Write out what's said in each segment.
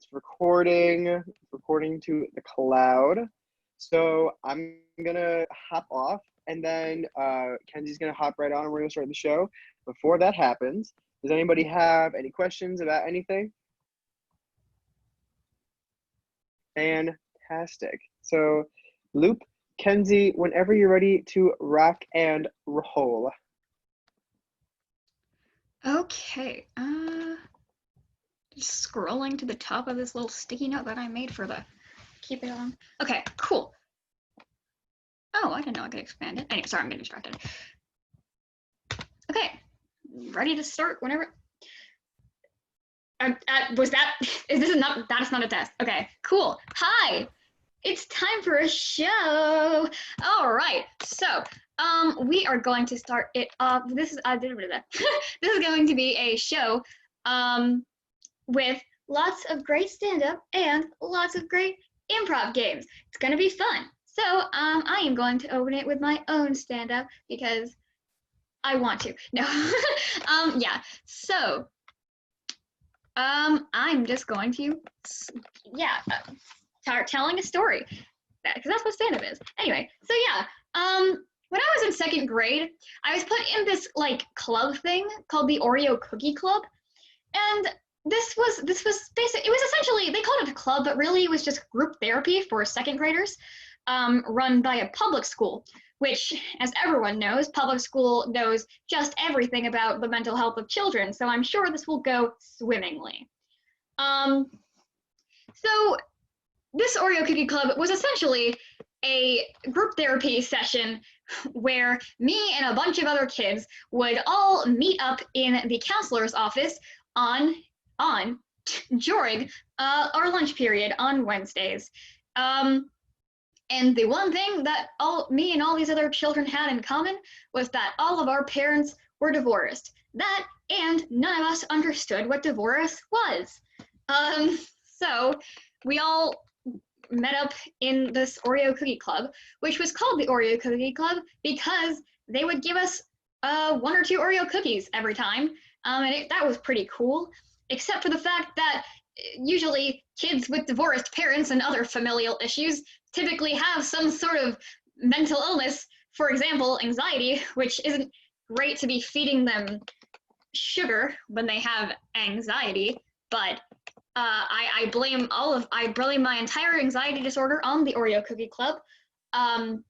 it's recording to the cloud. So I'm gonna hop off, and then Kenzie's gonna hop right on, and we're gonna start the show. Before that happens, does anybody have any questions about anything? Fantastic. So, Loop, Kenzie, whenever you're ready to rock and roll. Okay. Just scrolling to the top of this little sticky note that I made for the keep it on. Okay, cool. Oh, I didn't know I could expand it. Anyway, sorry, I'm getting distracted. Okay, ready to start whenever. Was that? That is not a test. Okay, cool. Hi, it's time for a show. All right, so we are going to start it off. This is this is going to be a show with lots of great stand-up and lots of great improv games. It's gonna be fun. So I am going to open it with my own stand-up because I want to. No, yeah. So I'm just going to, start telling a story because that's what stand-up is. Anyway, so yeah, when I was in second grade, I was put in this like club thing called the Oreo Cookie Club, and this was basic. It was essentially, they called it a club, but really it was just group therapy for second graders, run by a public school, which, as everyone knows, public school knows just everything about the mental health of children. So I'm sure this will go swimmingly. So this Oreo Cookie Club was essentially a group therapy session where me and a bunch of other kids would all meet up in the counselor's office during our lunch period on Wednesdays. And the one thing that me and all these other children had in common was that all of our parents were divorced. That, and none of us understood what divorce was. So we all met up in this Oreo Cookie Club, which was called the Oreo Cookie Club because they would give us 1 or 2 Oreo cookies every time. And that was pretty cool, except for the fact that usually kids with divorced parents and other familial issues typically have some sort of mental illness, for example, anxiety, which isn't great to be feeding them sugar when they have anxiety, but I blame my entire anxiety disorder on the Oreo Cookie Club. But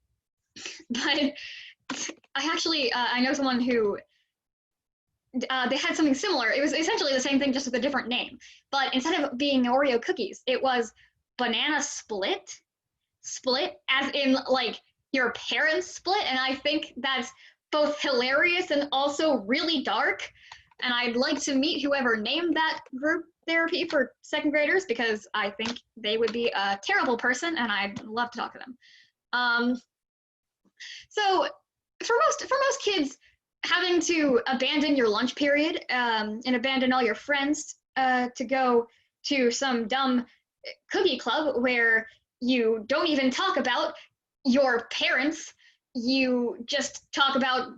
I know someone who they had something similar. It was essentially the same thing, just with a different name. But instead of being Oreo cookies, it was banana split. Split, as in like your parents split. And I think that's both hilarious and also really dark. And I'd like to meet whoever named that group therapy for second graders, because I think they would be a terrible person and I'd love to talk to them. So for most kids, having to abandon your lunch period and abandon all your friends to go to some dumb cookie club where you don't even talk about your parents, you just talk about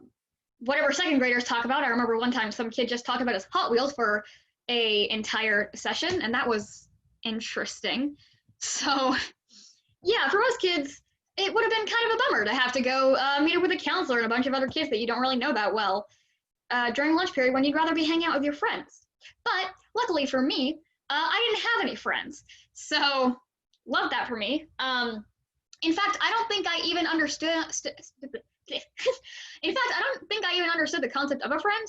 whatever second graders talk about. I remember one time some kid just talked about his Hot Wheels for an entire session, and that was interesting. So yeah, for most kids, it would have been kind of a bummer to have to go meet up with a counselor and a bunch of other kids that you don't really know that well during lunch period when you'd rather be hanging out with your friends. But luckily for me, I didn't have any friends. So love that for me. In fact, I don't think I even understood the concept of a friend.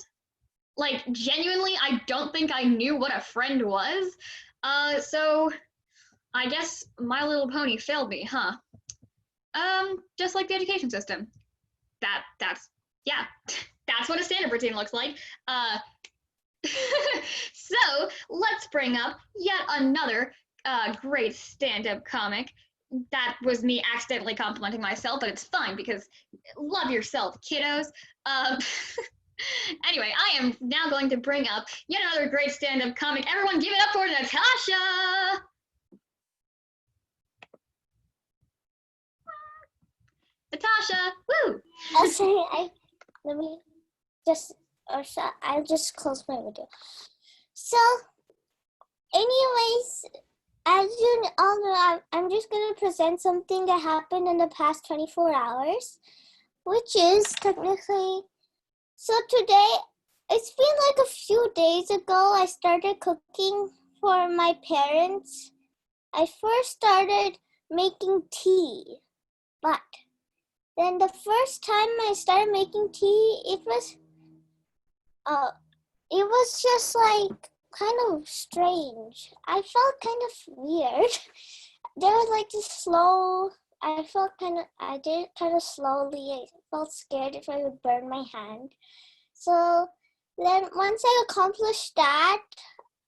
Like, genuinely, I don't think I knew what a friend was. So I guess My Little Pony failed me, huh? Just like the education system. That's what a stand-up routine looks like. So let's bring up yet another great stand-up comic. That was me accidentally complimenting myself, but it's fine because love yourself, kiddos. Anyway, I am now going to bring up yet another great stand-up comic. Everyone give it up for Natasha! Natasha, woo! Oh, sorry, I'll just close my window. So, anyways, I'm just gonna present something that happened in the past 24 hours, which is technically. So today, it's been like a few days ago. I started cooking for my parents. I first started making tea, but then the first time I started making tea, it was just like kind of strange. I felt kind of weird. There was like this slow. I did it kind of slowly. I felt scared if I would burn my hand. So then once I accomplished that,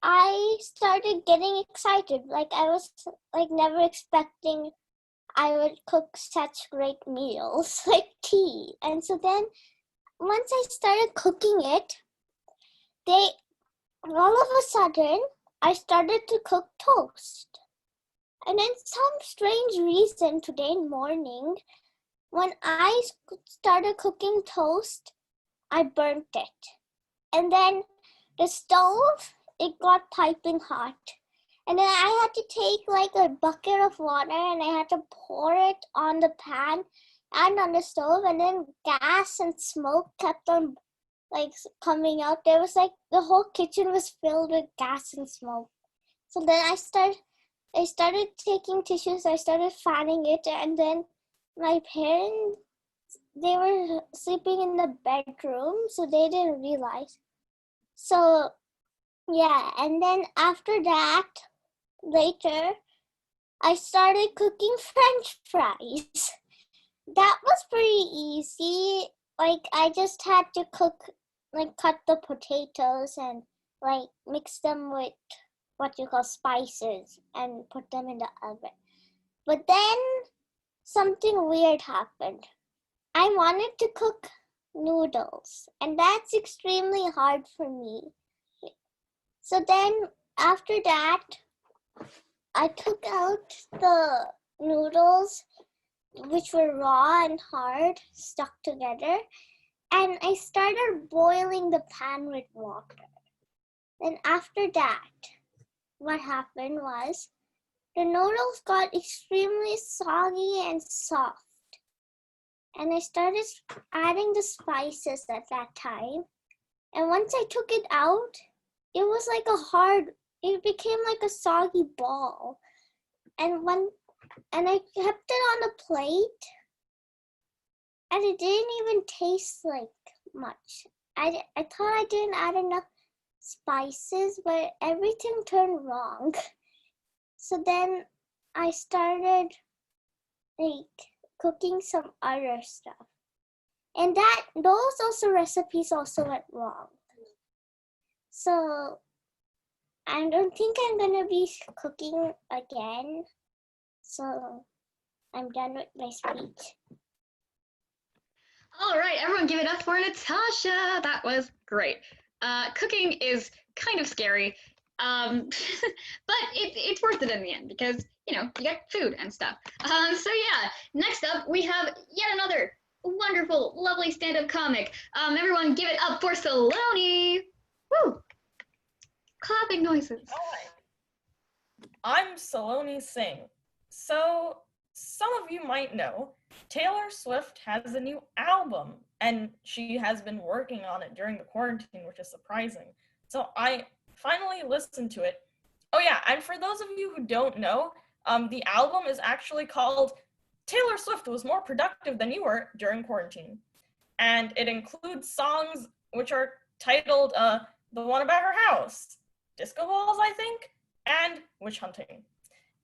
I started getting excited. Like I was like never expecting I would cook such great meals like tea. And so then once I started cooking it, all of a sudden I started to cook toast. And then some strange reason today morning, when I started cooking toast, I burnt it. And then the stove, it got piping hot. And then I had to take like a bucket of water and I had to pour it on the pan and on the stove. And then gas and smoke kept on like coming out. There was like the whole kitchen was filled with gas and smoke. So then I started taking tissues. I started fanning it. And then my parents, they were sleeping in the bedroom, so they didn't realize. So, yeah, and then after that, later, I started cooking French fries. That was pretty easy. Like, I just had to cut the potatoes and, like, mix them with what you call spices and put them in the oven. But then, something weird happened. I wanted to cook noodles, and that's extremely hard for me. So then after that, I took out the noodles, which were raw and hard, stuck together, and I started boiling the pan with water. Then after that, what happened was the noodles got extremely soggy and soft. And I started adding the spices at that time. And once I took it out, it was like it became like a soggy ball. And I kept it on the plate, and it didn't even taste like much. I thought I didn't add enough spices, but everything turned wrong. So then I started cooking some other stuff. And those recipes also went wrong. So I don't think I'm gonna be cooking again. So I'm done with my speech. All right, everyone give it up for Natasha. That was great. Cooking is kind of scary, but it's worth it in the end because, you get food and stuff. So yeah, next up we have yet another wonderful, lovely stand-up comic. Everyone give it up for Saloni. Woo! Clapping noises. Hi, I'm Saloni Singh. So, some of you might know, Taylor Swift has a new album, and she has been working on it during the quarantine, which is surprising. So I finally listened to it. Oh yeah, and for those of you who don't know, the album is actually called Taylor Swift Was More Productive Than You Were During Quarantine. And it includes songs which are titled The One About Her House, Disco Balls, I think, and Witch Hunting.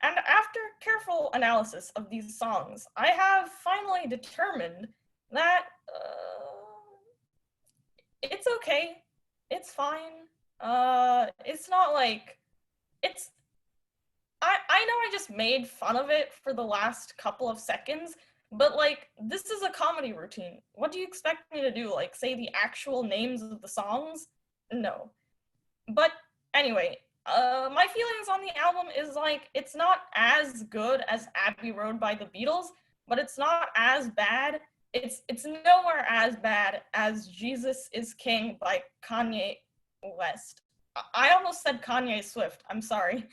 And after careful analysis of these songs, I have finally determined that it's okay. It's fine. It's not like, I know I just made fun of it for the last couple of seconds, but like, this is a comedy routine. What do you expect me to do? Like, say the actual names of the songs? No. But anyway, my feelings on the album is like, it's not as good as Abbey Road by the Beatles, but it's not as bad. It's nowhere as bad as Jesus is King by Kanye West. I almost said Kanye Swift, I'm sorry.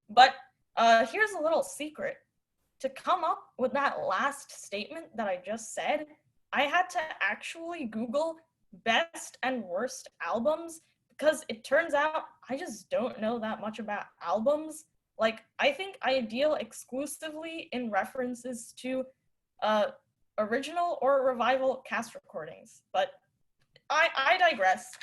But here's a little secret. To come up with that last statement that I just said, I had to actually Google best and worst albums, because it turns out I just don't know that much about albums. Like, I think I deal exclusively in references to original or revival cast recordings, but I digress.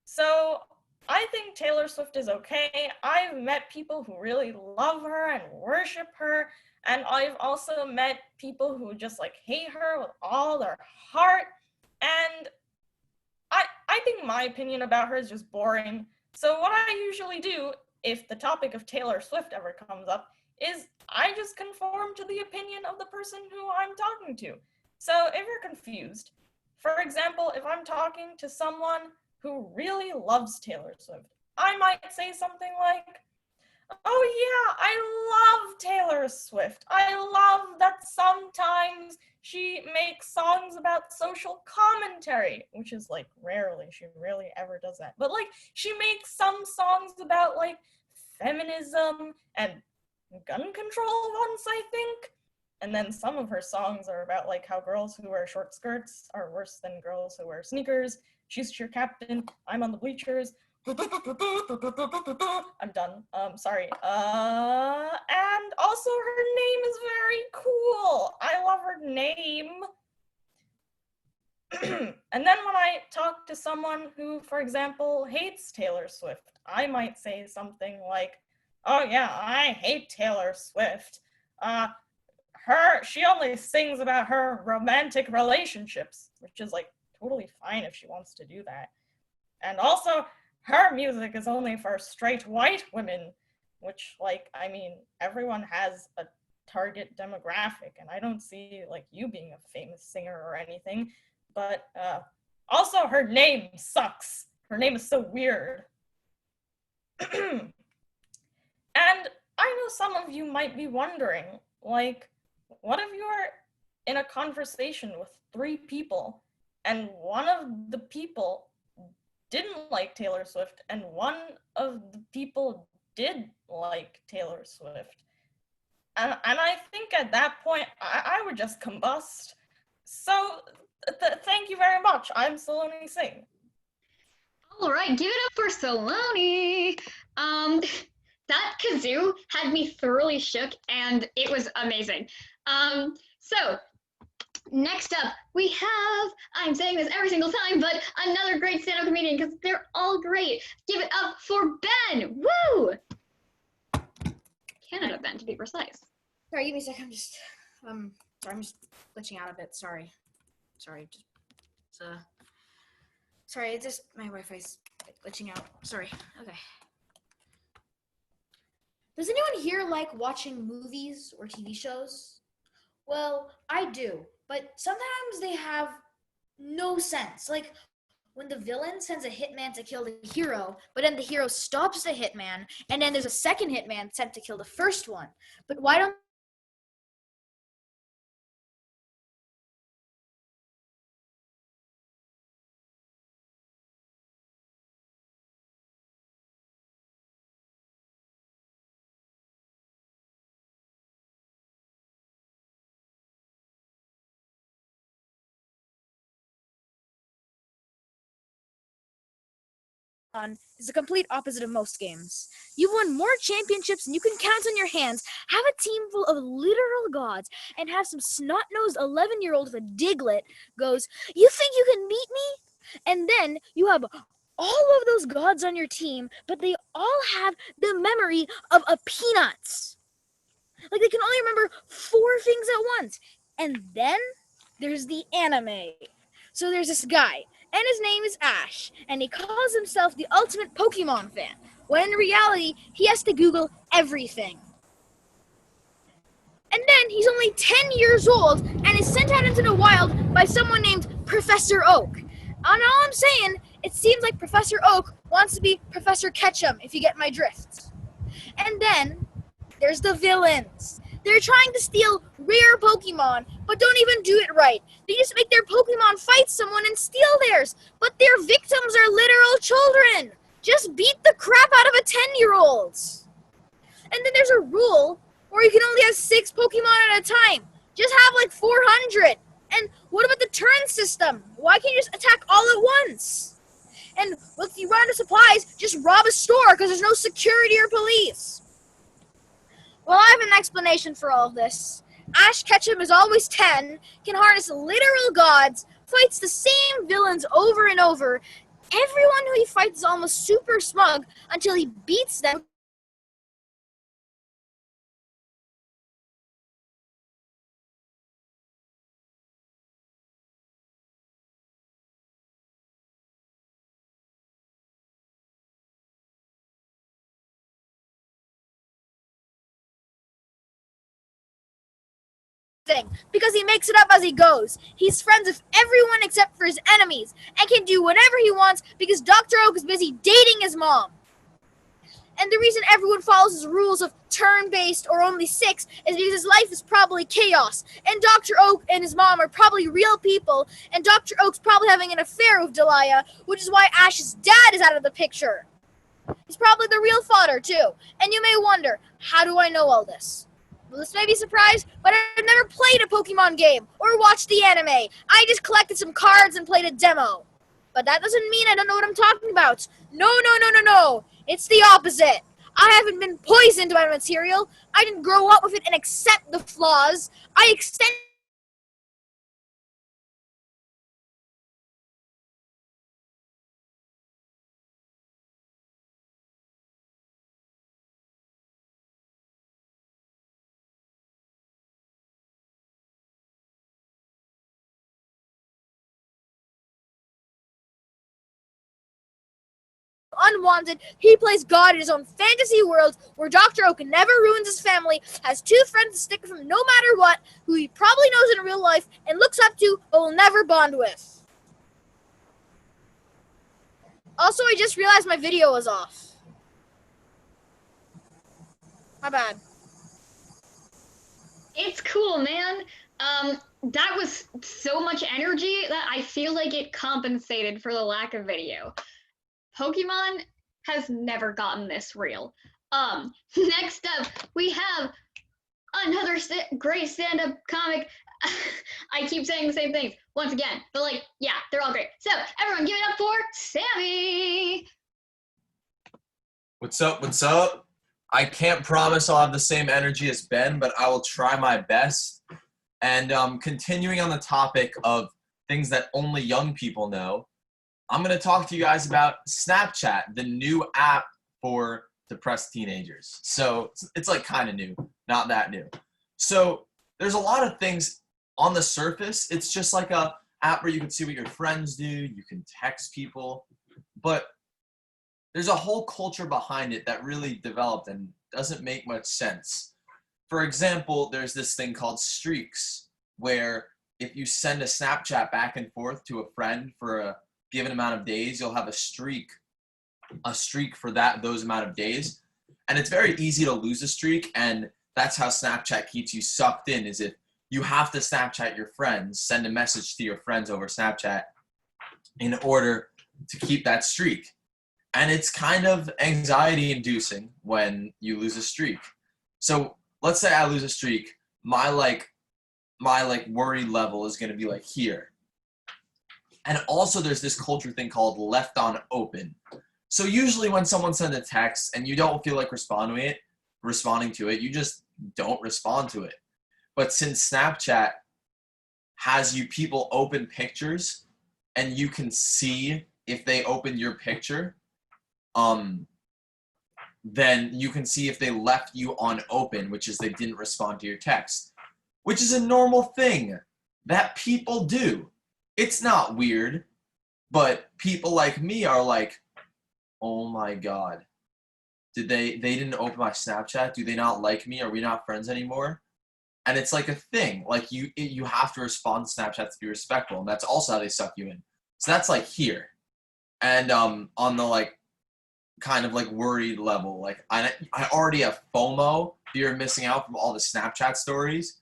So I think Taylor Swift is okay. I've met people who really love her and worship her, and I've also met people who just like hate her with all their heart. And I think my opinion about her is just boring. So what I usually do, if the topic of Taylor Swift ever comes up, is I just conform to the opinion of the person who I'm talking to. So if you're confused, for example, if I'm talking to someone who really loves Taylor Swift, I might say something like, oh yeah, I love Taylor Swift. I love that sometimes she makes songs about social commentary, which is like rarely, she really ever does that. But like, she makes some songs about like feminism and gun control once, I think. And then some of her songs are about like how girls who wear short skirts are worse than girls who wear sneakers. She's your captain, I'm on the bleachers. I'm done. Sorry. And also her name is very cool. I love her name. And then when I talk to someone who, for example, hates Taylor Swift, I might say something like, oh yeah, I hate Taylor Swift. She only sings about her romantic relationships, which is like totally fine if she wants to do that. And also, her music is only for straight white women, which, like, I mean, everyone has a target demographic, and I don't see, like, you being a famous singer or anything, but also her name sucks. Her name is so weird. And I know some of you might be wondering, like, what if you're in a conversation with 3 people, and one of the people didn't like Taylor Swift, and one of the people did like Taylor Swift. And I think at that point, I would just combust. So thank you very much. I'm Saloni Singh. All right, give it up for Saloni. That kazoo had me thoroughly shook, and it was amazing. So next up, we have, I'm saying this every single time, but another great stand-up comedian, because they're all great. Give it up for Ben. Woo! Canada Ben, to be precise. Sorry, give me a second. I'm just glitching out a bit. Sorry, it's just my Wi-Fi's glitching out. Sorry. Okay. Does anyone here like watching movies or TV shows? Well, I do, but sometimes they have no sense. Like when the villain sends a hitman to kill the hero, but then the hero stops the hitman, and then there's a second hitman sent to kill the first one. But why don't is the complete opposite of most games. You've won more championships than you can count on your hands, have a team full of literal gods, and have some snot-nosed 11-year-old with a diglet goes, "You think you can beat me?" And then you have all of those gods on your team, but they all have the memory of a peanuts. Like they can only remember 4 things at once. And then there's the anime. So there's this guy, and his name is Ash, and he calls himself the ultimate Pokemon fan, when in reality, he has to Google everything. And then he's only 10 years old, and is sent out into the wild by someone named Professor Oak. And all I'm saying, it seems like Professor Oak wants to be Professor Ketchum, if you get my drift. And then, there's the villains. They're trying to steal rare Pokemon, but don't even do it right. They just make their Pokemon fight someone and steal theirs, but their victims are literal children. Just beat the crap out of a 10-year-old. And there's a rule where you can only have 6 Pokemon at a time. Just have like 400. And what about the turn system? Why can't you just attack all at once? And if you run out of supplies, just rob a store because there's no security or police. Well, I have an explanation for all of this. Ash Ketchum is always 10, can harness literal gods, fights the same villains over and over. Everyone who he fights is almost super smug until he beats them. Because he makes it up as he goes. He's friends with everyone except for his enemies and can do whatever he wants because Dr. Oak is busy dating his mom. And the reason everyone follows his rules of turn-based or only 6 is because his life is probably chaos. And Dr. Oak and his mom are probably real people, and Dr. Oak's probably having an affair with Delia, which is why Ash's dad is out of the picture. He's probably the real father, too. And you may wonder, how do I know all this? Well, this may be a surprise, but I've never played a Pokemon game or watched the anime. I just collected some cards and played a demo. But that doesn't mean I don't know what I'm talking about. No. It's the opposite. I haven't been poisoned by material. I didn't grow up with it and accept the flaws. I extend unwanted. He plays God in his own fantasy world where Dr. Oak never ruins his family, has 2 friends to stick with him no matter what, who he probably knows in real life and looks up to but will never bond with. Also, I just realized my video was off. My bad. It's cool, man. That was so much energy that I feel like it compensated for the lack of video. Pokemon has never gotten this real. Next up, we have another great stand-up comic. I keep saying the same things once again, but like, yeah, they're all great. So, everyone give it up for Sammy! What's up? I can't promise I'll have the same energy as Ben, but I will try my best. And continuing on the topic of things that only young people know, I'm going to talk to you guys about Snapchat, the new app for depressed teenagers. So it's like kind of new, not that new. So there's a lot of things on the surface. It's just like a app where you can see what your friends do, you can text people, but there's a whole culture behind it that really developed and doesn't make much sense. For example, there's this thing called streaks, where if you send a Snapchat back and forth to a friend for a given amount of days, you'll have a streak for those amount of days. And it's very easy to lose a streak, and that's how Snapchat keeps you sucked in, is if you have to Snapchat your friends, send a message to your friends over Snapchat in order to keep that streak. And it's kind of anxiety inducing when you lose a streak. So let's say I lose a streak, my worry level is going to be like here. And also there's this culture thing called left on open. So usually when someone sends a text and you don't feel like responding to it, you just don't respond to it. But since Snapchat has people open pictures and you can see if they opened your picture, then you can see if they left you on open, which is they didn't respond to your text, which is a normal thing that people do. It's not weird, but people like me are like, oh my God, they didn't open my Snapchat? Do they not like me? Are we not friends anymore? And it's like a thing, like you have to respond to Snapchat to be respectful, and that's also how they suck you in. So that's like here. And on the like kind of like worried level, like I already have FOMO, fear of missing out from all the Snapchat stories.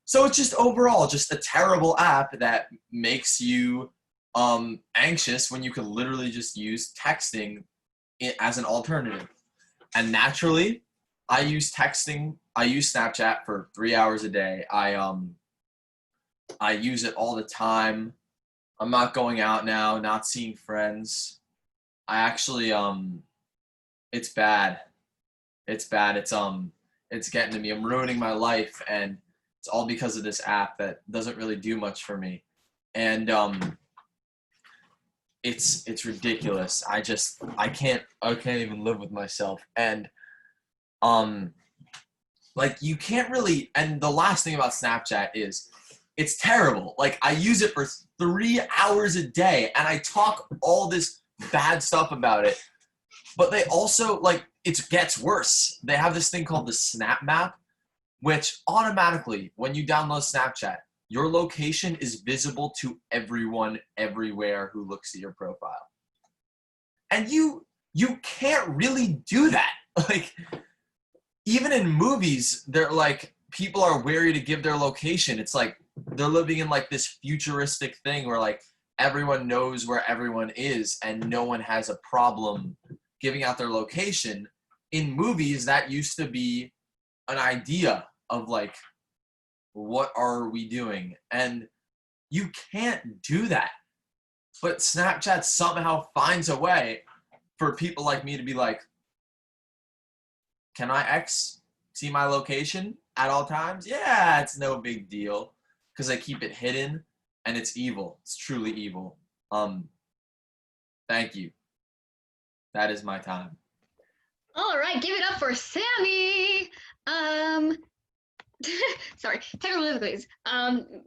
So it's just overall just a terrible app that makes you anxious when you could literally just use texting as an alternative. And naturally, I use texting. I use Snapchat for 3 hours a day. I use it all the time. I'm not going out now, not seeing friends. I actually it's bad. It's bad. It's getting to me. I'm ruining my life, and it's all because of this app that doesn't really do much for me. And it's ridiculous. I can't even live with myself. And like you can't really, and the last thing about Snapchat is it's terrible. Like I use it for 3 hours a day and I talk all this bad stuff about it. But they also, like, it gets worse. They have this thing called the Snap Map, which automatically, when you download Snapchat, your location is visible to everyone, everywhere who looks at your profile. And you can't really do that. Like, even in movies, they're like, people are wary to give their location. It's like they're living in like this futuristic thing where like everyone knows where everyone is and no one has a problem giving out their location. In movies, that used to be an idea of like, what are we doing? And you can't do that. But Snapchat somehow finds a way for people like me to be like, can I see my location at all times? Yeah, it's no big deal because I keep it hidden and it's evil. It's truly evil. Thank you. That is my time. All right, give it up for Sammy. Sorry, technical difficulties.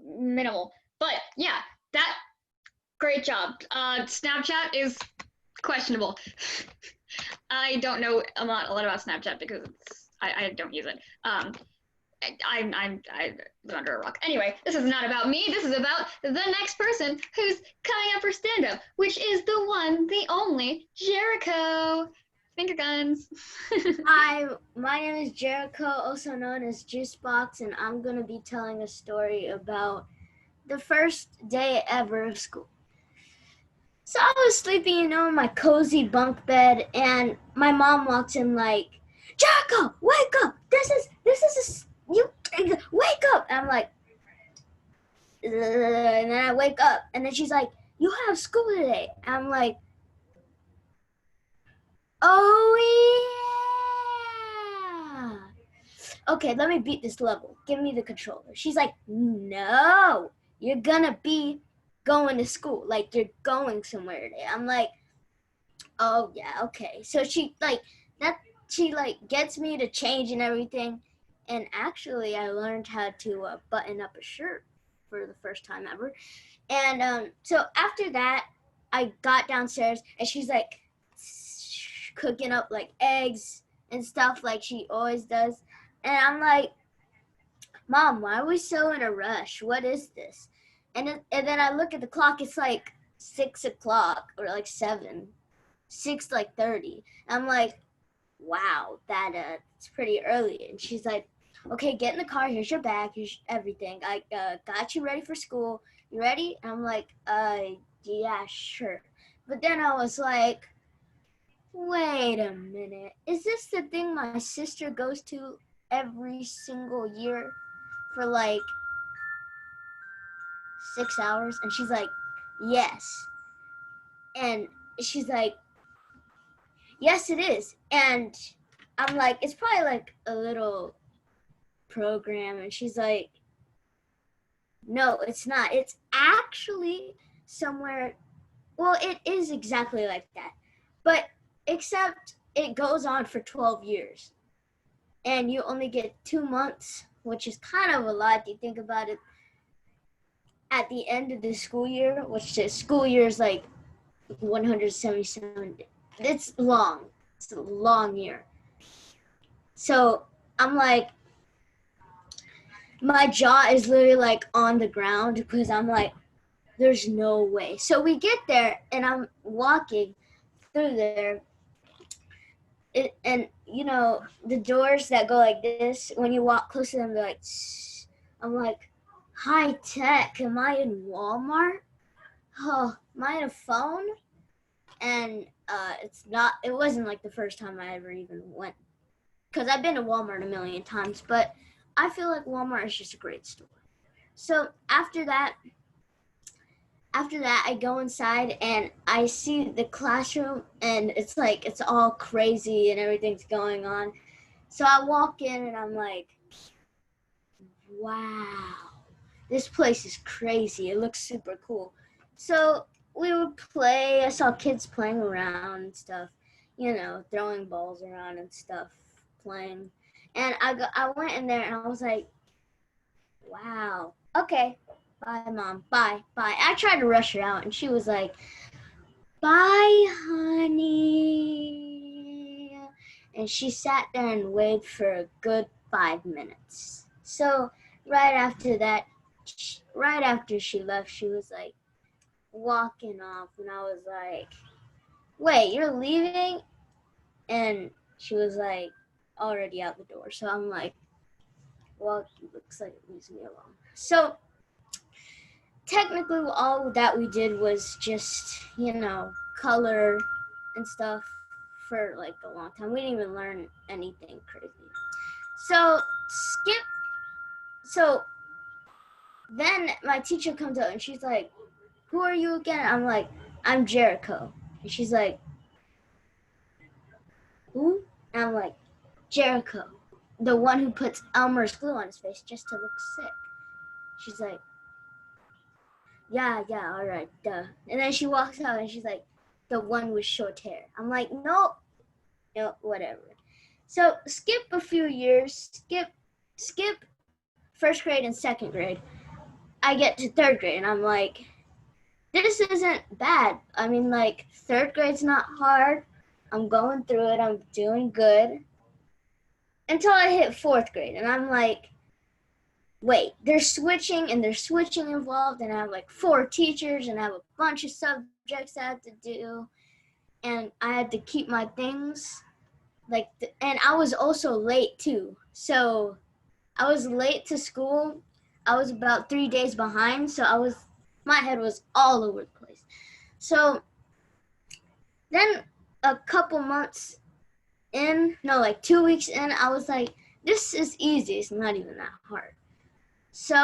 Minimal, but yeah, that great job. Snapchat is questionable. I don't know a lot about Snapchat because I don't use it. I was under a rock. Anyway, this is not about me. This is about the next person who's coming up for stand-up, which is the one, the only, Jericho. Finger guns. Hi, my name is Jericho, also known as Juicebox, and I'm going to be telling a story about the first day ever of school. So I was sleeping, in my cozy bunk bed, and my mom walks in like, Jericho, wake up! Wake up! And I'm like, and then I wake up, and then she's like, you have school today. And I'm like, oh yeah. Okay, let me beat this level. Give me the controller. She's like, no, you're gonna be going to school. Like, you're going somewhere today. I'm like, oh yeah, okay. So she gets me to change and everything. And actually, I learned how to button up a shirt for the first time ever. And so after that, I got downstairs, and she's like cooking up like eggs and stuff like she always does. And I'm like, Mom, why are we so in a rush? What is this? And then I look at the clock. It's like 6 o'clock or like 7, 6:30. I'm like, wow, it's pretty early. And she's like, okay, get in the car. Here's your bag. Here's everything. I got you ready for school. You ready? And I'm like, yeah, sure. But then I was like, wait a minute. Is this the thing my sister goes to every single year for like 6 hours? And she's like, yes. And she's like, yes, it is. And I'm like, it's probably like a little program. And she's like, no, it's not. It's actually somewhere. Well, it is exactly like that. But except it goes on for 12 years. And you only get 2 months, which is kind of a lot if you think about it. At the end of the school year, which the school year is like 177 days. It's long. It's a long year. So I'm like, my jaw is literally like on the ground because I'm like, there's no way. So we get there and I'm walking through there. And the doors that go like this, when you walk close to them, they're like, shh. I'm like, high tech. Am I in Walmart? Oh, am I on a phone? And it wasn't like the first time I ever even went because I've been to Walmart a million times, but I feel like Walmart is just a great store. So after that, I go inside and I see the classroom, and it's like it's all crazy and everything's going on. So I walk in and I'm like, wow, this place is crazy. It looks super cool. So we would play. I saw kids playing around and stuff, throwing balls around and stuff, playing. And I went in there and I was like, wow, okay, bye, Mom, bye. I tried to rush her out and she was like, bye, honey. And she sat there and waited for a good 5 minutes. So right after she left, she was like walking off, and I was like, wait, you're leaving? And she was like already out the door. So I'm like, well, it looks like it leaves me alone. So technically all that we did was just, color and stuff for like a long time. We didn't even learn anything crazy. So then my teacher comes out and she's like, who are you again? I'm like, I'm Jericho. And she's like, who? And I'm like, Jericho, the one who puts Elmer's glue on his face just to look sick. She's like, yeah, all right, duh. And then she walks out and she's like, the one with short hair. I'm like, nope, whatever. So skip a few years, skip first grade and second grade. I get to third grade and I'm like, this isn't bad. I mean, like, third grade's not hard. I'm going through it. I'm doing good. Until I hit fourth grade. And I'm like, wait, there's switching involved. And I have like 4 teachers and I have a bunch of subjects I have to do. And I had to keep my things. And I was also late too. So I was late to school. I was about 3 days behind. So my head was all over the place. So then a couple months in, 2 weeks in, I was like, this is easy. It's not even that hard. So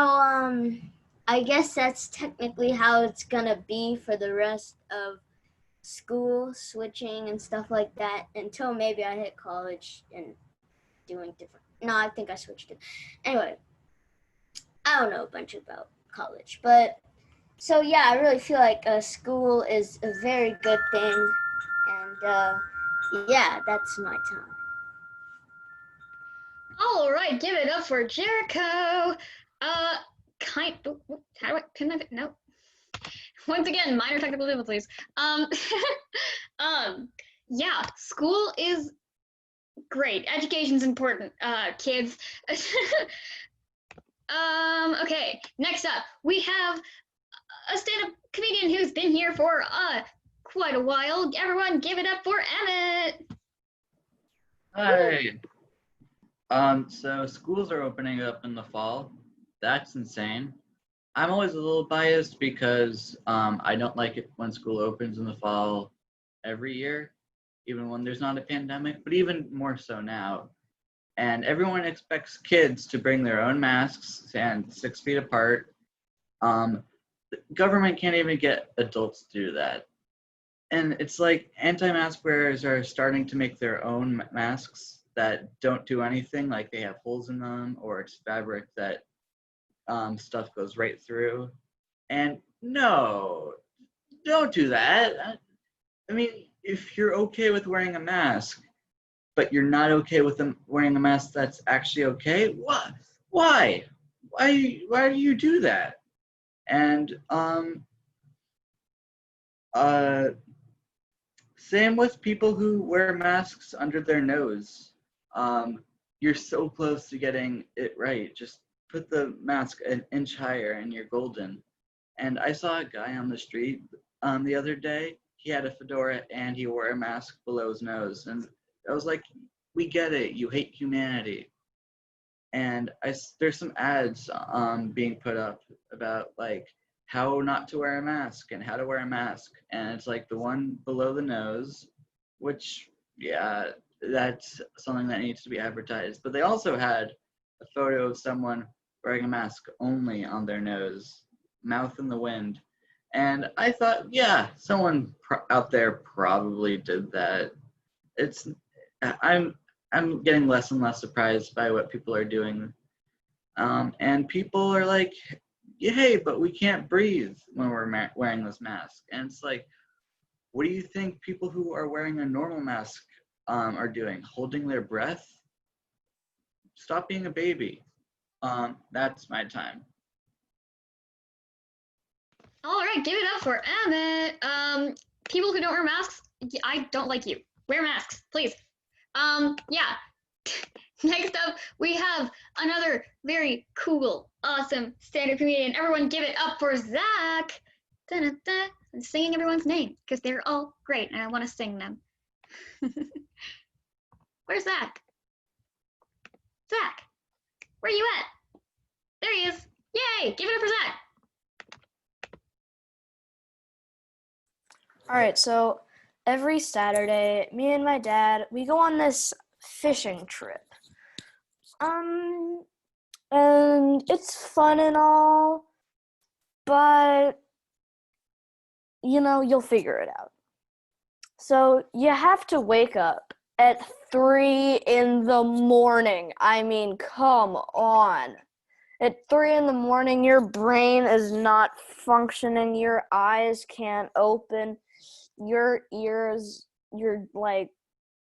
I guess that's technically how it's gonna be for the rest of school, switching and stuff like that, until maybe I hit college and doing different. No, I think I switched it. Anyway, I don't know a bunch about college, but so yeah, I really feel like school is a very good thing, and yeah, that's my time. All right, give it up for Jericho. No. Once again, minor technical difficulties. Yeah, school is great. Education's important, kids. Okay, next up, we have a stand-up comedian who's been here for quite a while. Everyone, give it up for Emmett. Hi. So schools are opening up in the fall. That's insane. I'm always a little biased because I don't like it when school opens in the fall every year, even when there's not a pandemic, but even more so now. And everyone expects kids to bring their own masks and 6 feet apart. The government can't even get adults to do that. And it's like anti-mask wearers are starting to make their own masks that don't do anything, like they have holes in them, or it's fabric that stuff goes right through. And no, don't do that. I mean, if you're okay with wearing a mask, but you're not okay with them wearing a mask that's actually okay, what? Why do you do that? And same with people who wear masks under their nose. You're so close to getting it right. Just put the mask an inch higher and you're golden. And I saw a guy on the street the other day. He had a fedora and he wore a mask below his nose. And I was like, we get it. You hate humanity. And there's some ads being put up about like how not to wear a mask and how to wear a mask. And it's like the one below the nose, which, yeah, that's something that needs to be advertised. But they also had a photo of someone wearing a mask only on their nose, mouth in the wind. And I thought, yeah, someone out there probably did that. I'm getting less and less surprised by what people are doing. And people are like, hey, but we can't breathe when we're wearing this mask. And it's like, what do you think people who are wearing a normal mask are doing? Holding their breath? Stop being a baby. That's my time. All right, give it up for Emmett. People who don't wear masks, I don't like you. Wear masks, please. Yeah. Next up, we have another very cool, awesome stand-up comedian. Everyone give it up for Zach. Da-da-da. I'm singing everyone's name because they're all great and I want to sing them. Where's Zach? Zach, where you at? There he is. Yay, give it up for Zach. All right, so every Saturday, me and my dad, we go on this fishing trip. And it's fun and all, but you'll figure it out. So you have to wake up at 3 a.m. I mean, come on. At 3 a.m, your brain is not functioning, your eyes can't open, your ears, you're like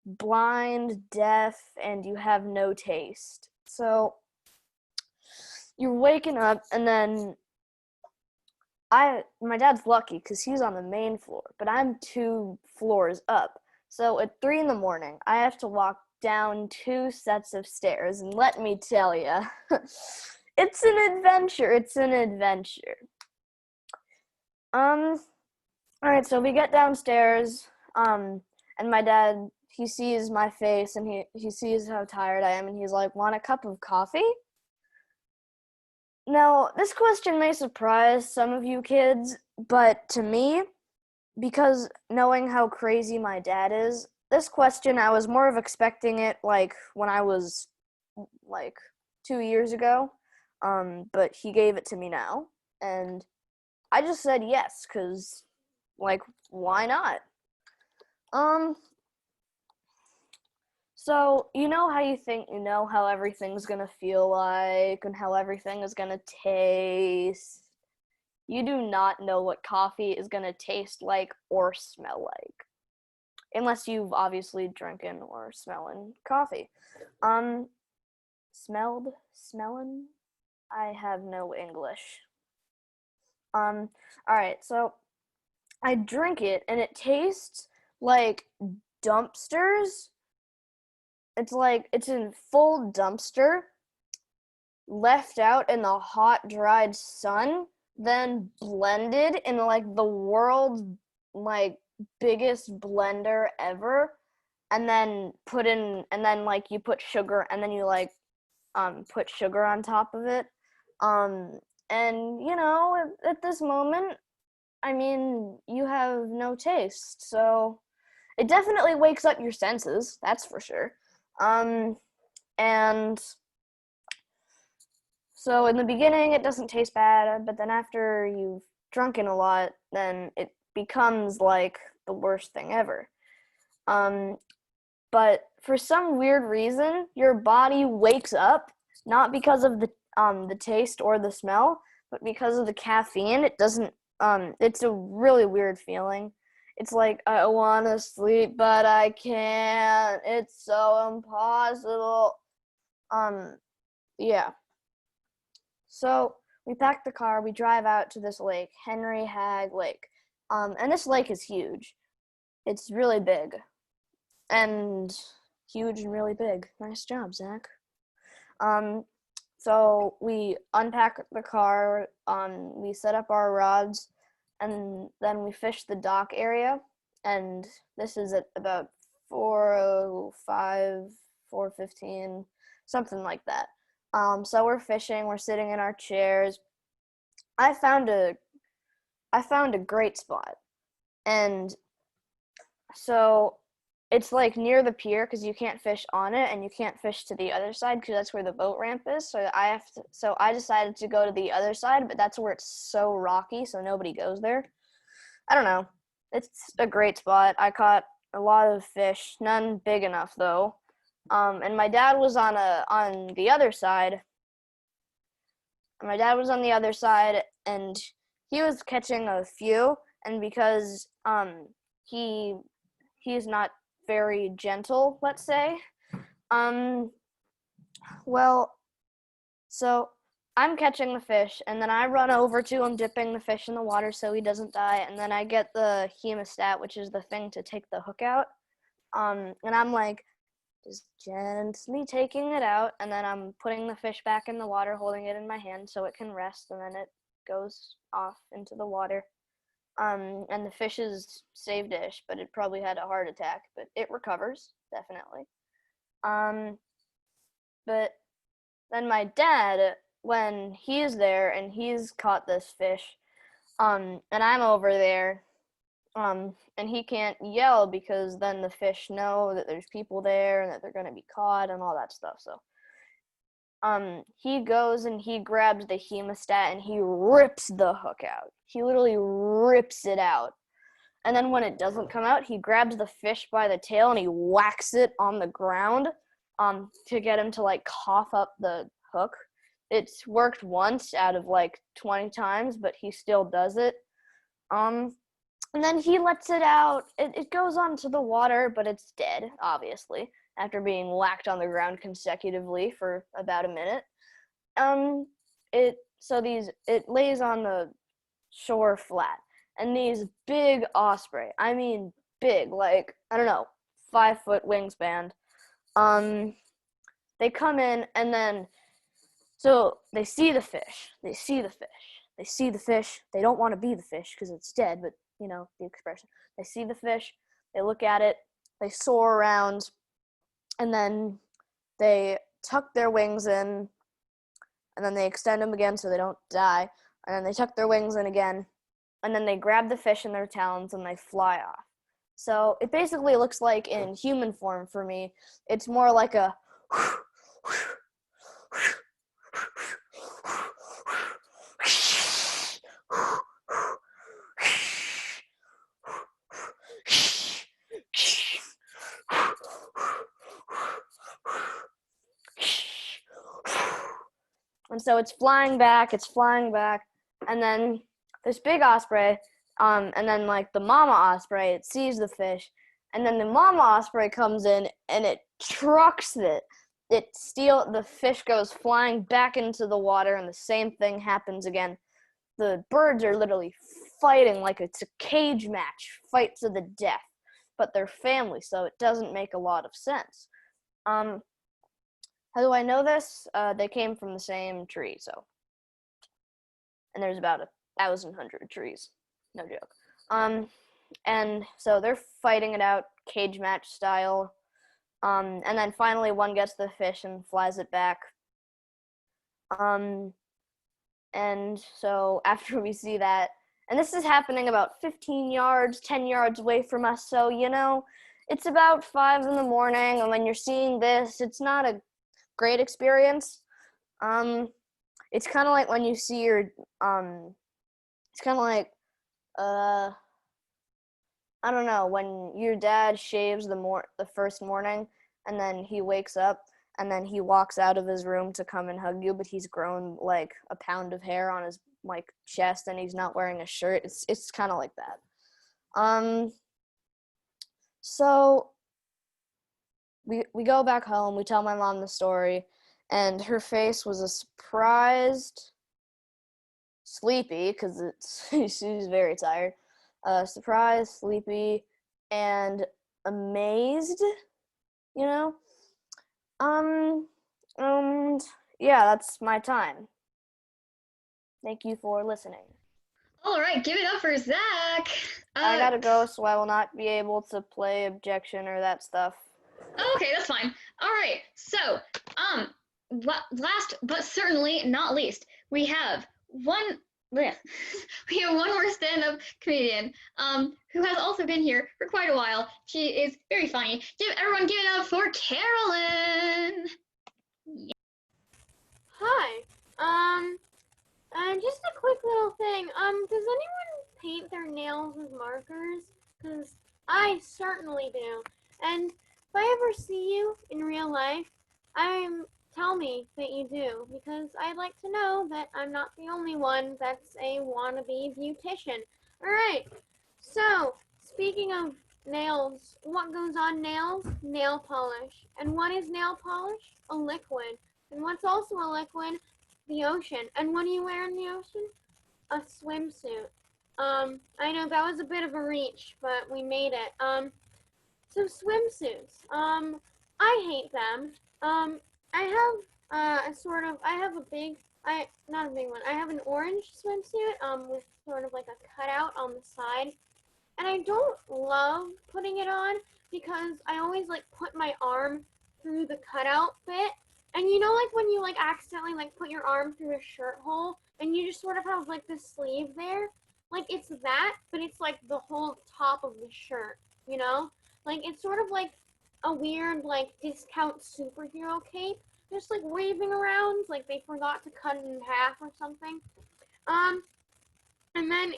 blind, deaf, and you have no taste. So you're waking up, and then my dad's lucky because he's on the main floor, but I'm 2 floors up. So at 3 a.m, I have to walk down 2 sets of stairs, and let me tell you, it's an adventure. All right, so we get downstairs, and my dad, he sees my face, and he sees how tired I am, and he's like, want a cup of coffee? Now, this question may surprise some of you kids, but to me, because knowing how crazy my dad is, this question, I was more of expecting it like when I was like 2 years ago, but he gave it to me now, and I just said yes, because, like, why not? So, you know how you think you know how everything's gonna feel like and how everything is gonna taste? You do not know what coffee is gonna taste like or smell like. Unless you've obviously drinking or smelling coffee. Smelling? I have no English. Alright, so I drink it and it tastes like dumpsters. It's like it's in full dumpster, left out in the hot, dried sun, then blended in like the world's like biggest blender ever, and then like you put sugar, and then you like put sugar on top of it. And at this moment, I mean, you have no taste, so it definitely wakes up your senses, that's for sure. And so in the beginning, it doesn't taste bad, but then after you've drunken a lot, then it becomes like the worst thing ever. But for some weird reason, your body wakes up, not because of the taste or the smell, but because of the caffeine. It doesn't, it's a really weird feeling. It's like, I want to sleep, but I can't. It's so impossible. Yeah. So we pack the car, we drive out to this lake, Henry Hagg Lake. And this lake is huge. It's really big. And huge and really big. Nice job, Zach. So we unpack the car, we set up our rods, and then we fish the dock area, and this is at about 4:05, 4:15, something like that. So we're fishing, we're sitting in our chairs. I found a great spot, and so it's like near the pier because you can't fish on it and you can't fish to the other side because that's where the boat ramp is. So I decided to go to the other side, but that's where it's so rocky, so nobody goes there. I don't know. It's a great spot. I caught a lot of fish, none big enough though. And my dad was on the other side. And he was catching a few, and because he's not very gentle, let's say. Well, so I'm catching the fish, and then I run over to him, dipping the fish in the water so he doesn't die, and then I get the hemostat, which is the thing to take the hook out. And I'm like, just gently taking it out, and then I'm putting the fish back in the water, holding it in my hand so it can rest, and then it goes off into the water. And the fish is saved-ish, but it probably had a heart attack, but it recovers, definitely. But then my dad, when he's there and he's caught this fish, and I'm over there, and he can't yell because then the fish know that there's people there and that they're gonna be caught and all that stuff. So he goes and he grabs the hemostat and he rips the hook out. He literally rips it out. And then when it doesn't come out, he grabs the fish by the tail and he whacks it on the ground to get him to like cough up the hook. It's worked once out of like 20 times, but he still does it. And then he lets it out. It goes onto the water, but it's dead, obviously, after being whacked on the ground consecutively for about a minute. It lays on the shore flat, and these big osprey, I mean big, like, I don't know, 5-foot wingspan, they come in, and then, so they see the fish, they don't want to be the fish because it's dead, but you know, the expression. They see the fish, they look at it, they soar around, and then they tuck their wings in, and then they extend them again so they don't die, and then they tuck their wings in again, and then they grab the fish in their talons and they fly off. So it basically looks like in human form for me, it's more like a and so it's flying back, and then this big osprey, and then like the mama osprey, it sees the fish, and then the mama osprey comes in and it trucks it. The fish goes flying back into the water, and the same thing happens again. The birds are literally fighting like it's a cage match, fight to the death, but they're family, so it doesn't make a lot of sense. How do I know this? They came from the same tree, so. And there's about 1,100 trees. No joke. And so they're fighting it out, cage match style. And then finally one gets the fish and flies it back. And so after we see that, and this is happening about 15 yards, 10 yards away from us, so, you know, it's about 5 in the morning, and when you're seeing this, it's not a great experience. It's kind of like when you see your it's kind of like I don't know, when your dad shaves the first morning and then he wakes up and then he walks out of his room to come and hug you, but he's grown like a pound of hair on his like chest and he's not wearing a shirt. It's kind of like that. So we go back home, we tell my mom the story, and her face was a surprised, sleepy, because she's very tired, surprised, sleepy, and amazed, you know? And yeah, that's my time. Thank you for listening. All right, give it up for Zach. I gotta go, so I will not be able to play objection or that stuff. Okay, that's fine. All right, so, last but certainly not least, we have one bleh. We have one more stand-up comedian, who has also been here for quite a while. She is very funny. Everyone give it up for Carolyn. Hi. Just a quick little thing. Does anyone paint their nails with markers? Because I certainly do. And if I ever see you in real life, tell me that you do, because I'd like to know that I'm not the only one that's a wannabe beautician. Alright, so speaking of nails, what goes on nails? Nail polish. And what is nail polish? A liquid. And what's also a liquid? The ocean. And what do you wear in the ocean? A swimsuit. I know that was a bit of a reach, but we made it. So swimsuits. I hate them. I have not a big one. I have an orange swimsuit, with sort of like a cutout on the side. And I don't love putting it on because I always like put my arm through the cutout bit. And you know, like when you like accidentally like put your arm through a shirt hole and you just sort of have like the sleeve there? Like it's that, but it's like the whole top of the shirt, you know? Like it's sort of like a weird like discount superhero cape, just like waving around like they forgot to cut it in half or something. And then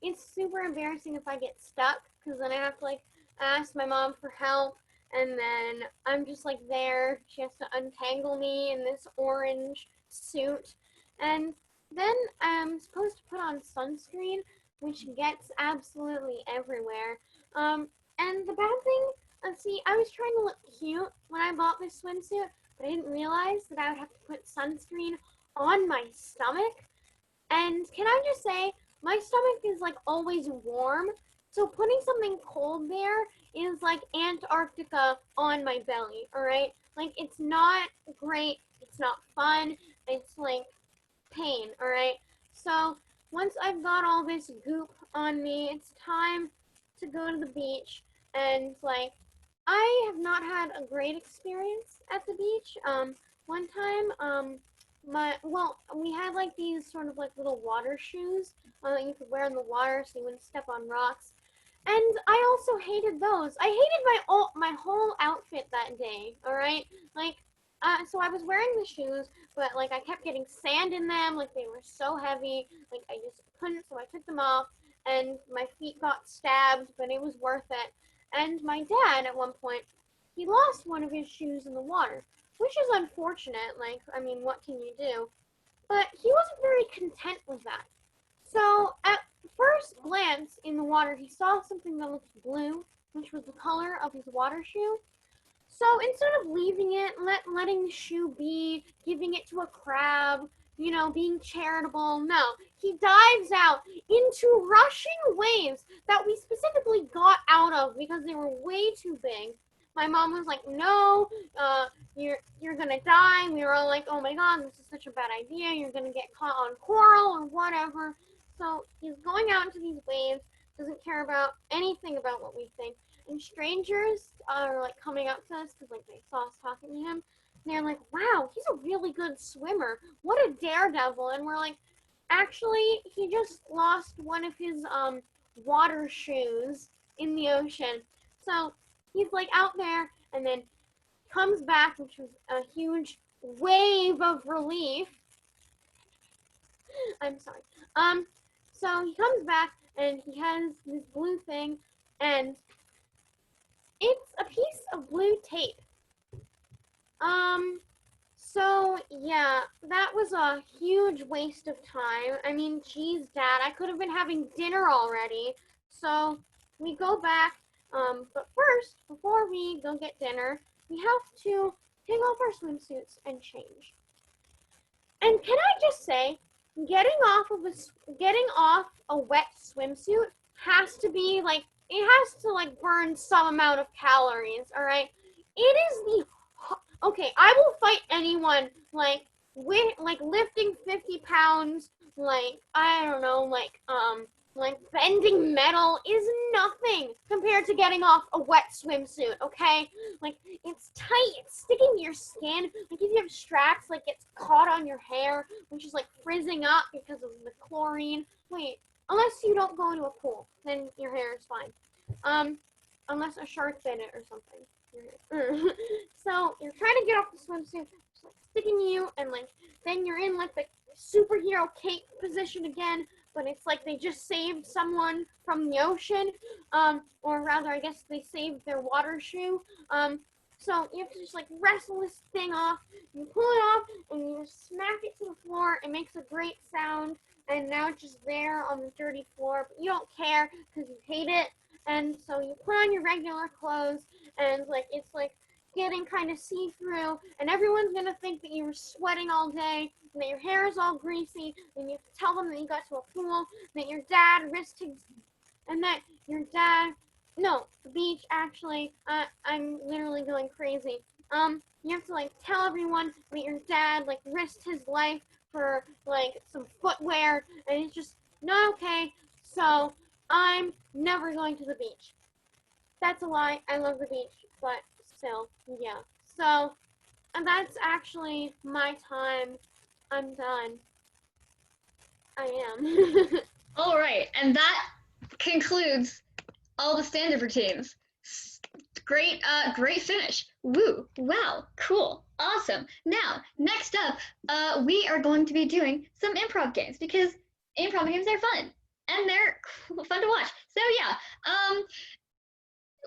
it's super embarrassing if I get stuck, because then I have to like ask my mom for help, and then I'm just like there. She has to untangle me in this orange suit, and then I'm supposed to put on sunscreen, which gets absolutely everywhere. And the bad thing, see, I was trying to look cute when I bought this swimsuit, but I didn't realize that I would have to put sunscreen on my stomach. And can I just say, my stomach is like always warm, so putting something cold there is like Antarctica on my belly, alright? Like, it's not great, it's not fun, it's like pain, alright? So, once I've got all this goop on me, it's time to go to the beach, and like, I have not had a great experience at the beach. One time, we had like these sort of like little water shoes that you could wear in the water so you wouldn't step on rocks. And I also hated those. I hated my whole outfit that day, alright? Like, so I was wearing the shoes, but like I kept getting sand in them, like they were so heavy, like I just couldn't, so I took them off, and my feet got stabbed, but it was worth it. And my dad, at one point, he lost one of his shoes in the water, which is unfortunate, like, I mean, what can you do? But he wasn't very content with that. So, at first glance in the water, he saw something that looked blue, which was the color of his water shoe. So, instead of leaving it, letting the shoe be, giving it to a crab, you know, being charitable, no. He dives out into rushing waves that we specifically got out of because they were way too big. My mom was like, no, you're gonna die. We were all like, oh my god, this is such a bad idea. You're gonna get caught on coral or whatever. So he's going out into these waves, doesn't care about anything about what we think. And strangers are like coming up to us because like they saw us talking to him. And they're like, wow, he's a really good swimmer. What a daredevil. And we're like, actually, he just lost one of his water shoes in the ocean. So he's like out there and then comes back, which was a huge wave of relief. I'm sorry. So he comes back and he has this blue thing, and it's a piece of blue tape. So yeah, that was a huge waste of time. I mean, geez, Dad, I could have been having dinner already. So we go back, but first, before we go get dinner, we have to take off our swimsuits and change. And can I just say, getting off a wet swimsuit has to be like, it has to like burn some amount of calories, all right? It is the okay, I will fight anyone like lifting 50 pounds, like I don't know, like bending metal is nothing compared to getting off a wet swimsuit, okay? Like, it's tight, it's sticking to your skin. Like, if you have straps, like, it's caught on your hair. which is like frizzing up because of the chlorine. Wait, unless you don't go into a pool, then your hair is fine. Unless a shark bit it or something. So you're trying to get off the swimsuit, just like sticking you, and like then you're in like the superhero cape position again, but it's like they just saved someone from the ocean, or rather I guess they saved their water shoe. So you have to just like wrestle this thing off, you pull it off, and you just smack it to the floor. It makes a great sound, and now it's just there on the dirty floor, but you don't care because you hate it. And so you put on your regular clothes, and like it's like getting kind of see-through, and everyone's gonna think that you were sweating all day, and that your hair is all greasy, and you have to tell them that you got to a pool, that your dad risked his, and that your dad, no, the beach actually, I'm literally going crazy. You have to like tell everyone that your dad like risked his life for like some footwear, and it's just not okay. So I'm never going to the beach. That's a lie. I love the beach, but still, yeah. So, and that's actually my time. I'm done. I am. All right, and that concludes all the standard routines. Great, great finish. Woo, wow, cool, awesome. Now, next up, we are going to be doing some improv games because improv games are fun and they're fun to watch. So yeah,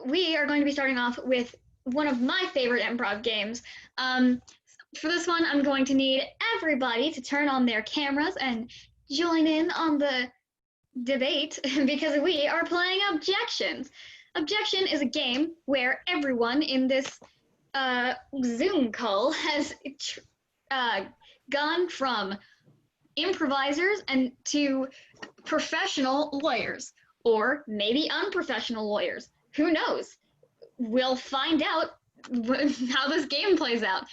we are going to be starting off with one of my favorite improv games. For this one, I'm going to need everybody to turn on their cameras and join in on the debate because we are playing Objections. Objection is a game where everyone in this Zoom call has gone from improvisers and to professional lawyers, or maybe unprofessional lawyers. Who knows? We'll find out how this game plays out.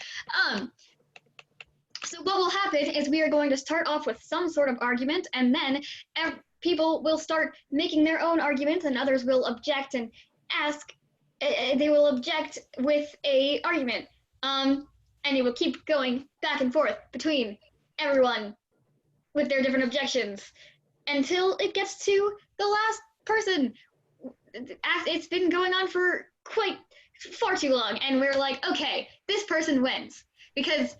So what will happen is we are going to start off with some sort of argument, and then people will start making their own arguments, and others will object and ask. They will object with a argument, and it will keep going back and forth between everyone with their different objections until it gets to the last person. It's been going on for far too long, and we're like, okay, this person wins because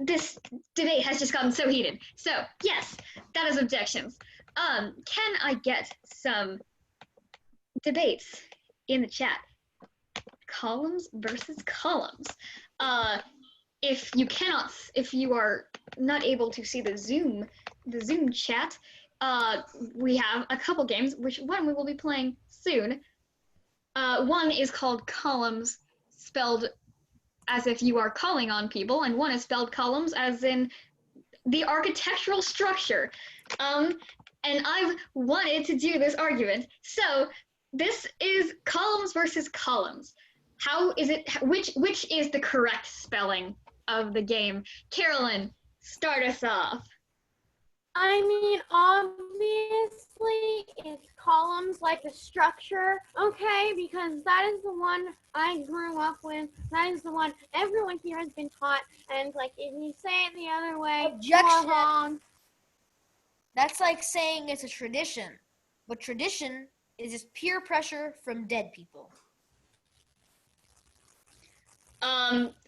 this debate has just gotten so heated. So yes, that is Objections. Can I get some debates in the chat? Columns versus columns. If you are not able to see the Zoom chat, we have a couple games, which one we will be playing soon. One is called Columns, spelled as if you are calling on people, and one is spelled Columns as in the architectural structure. And I've wanted to do this argument. So this is Columns versus Columns. How is it, which is the correct spelling of the game? Carolyn, start us off. I mean, obviously, it's columns like a structure, okay? Because that is the one I grew up with. That is the one everyone here has been taught. And, like, if you say it the other way, Objection. you're wrong. That's like saying it's a tradition, but tradition is just peer pressure from dead people.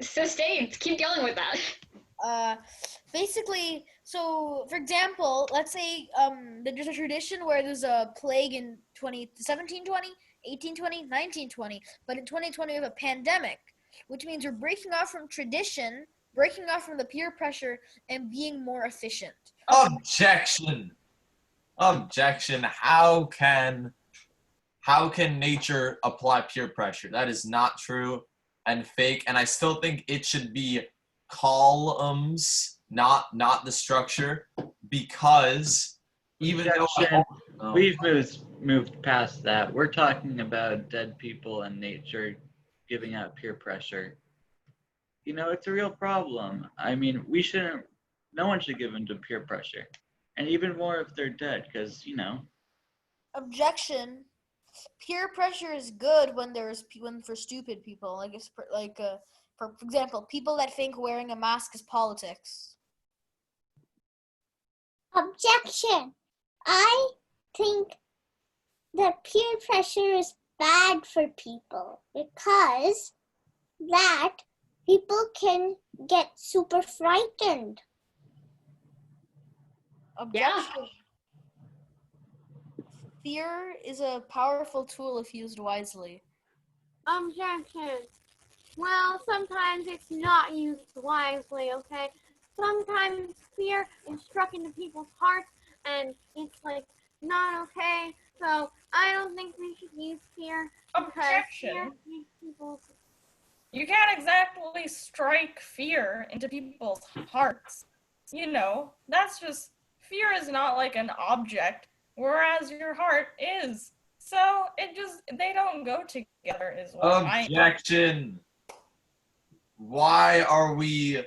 Sustained. Keep going with that. Basically, so for example, let's say there's a tradition where there's a plague in 1720, 1820, 1920, but in 2020 we have a pandemic, which means we're breaking off from tradition, breaking off from the peer pressure, and being more efficient. Objection. How can nature apply peer pressure? That is not true and fake, and I still think it should be columns, not the structure, because even though We've moved past that. We're talking about dead people and nature giving out peer pressure. You know, it's a real problem. I mean, no one should give in to peer pressure. And even more if they're dead, because, you know. Objection. Peer pressure is good when for stupid people, for example, people that think wearing a mask is politics. Objection. I think that peer pressure is bad for people because that people can get super frightened. Objection. Fear is a powerful tool if used wisely. Objection. Well, sometimes it's not used wisely, okay? Sometimes fear is struck into people's hearts and it's like not okay. So I don't think we should use fear because Objection. fear makes people. You can't exactly strike fear into people's hearts. You know, that's just, fear is not like an object, whereas your heart is. So they don't go together is what Objection. Why are we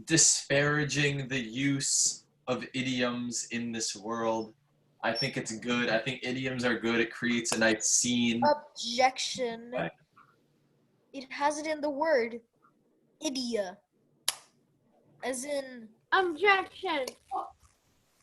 disparaging the use of idioms in this world? I think it's good. I think idioms are good. It creates a nice scene. Objection. Right. It has it in the word idia. As in Objection.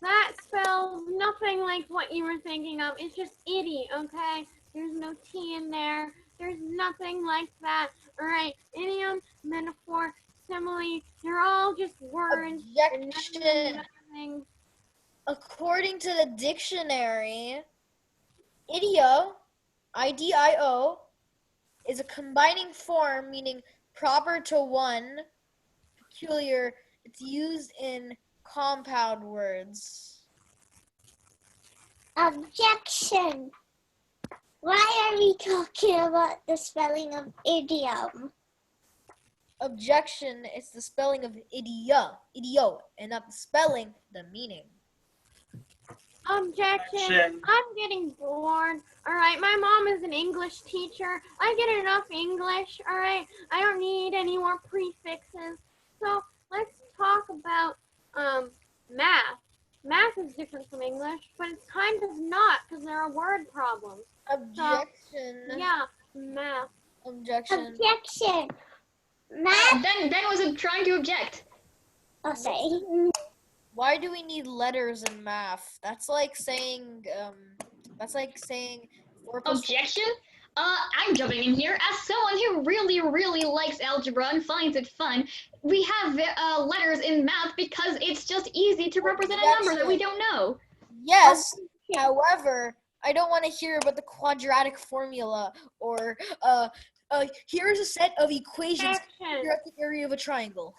That spells nothing like what you were thinking of. It's just itty, okay? There's no T in there. There's nothing like that. Alright, idiom, metaphor, simile, they're all just words. objection. According to the dictionary, idio, I-D-I-O, is a combining form meaning proper to one, peculiar. It's used in compound words. Objection. Why are we talking about the spelling of idiom? Objection, it's the spelling of idio, and not the spelling, the meaning. Objection. I'm getting bored. Alright, my mom is an English teacher. I get enough English, alright? I don't need any more prefixes. So let's talk about math. Math is different from English, but it's kind of not because there are word problems. Objection. So, yeah, math. Objection. Objection. Math. Ben was trying to object. Oh, sorry. Why do we need letters in math? That's like saying 4 plus Objection? I'm jumping in here. As someone who really, really likes algebra and finds it fun, we have letters in math because it's just easy to represent a number that we don't know. Yes, however, I don't want to hear about the quadratic formula or here's a set of equations figure out the area of a triangle.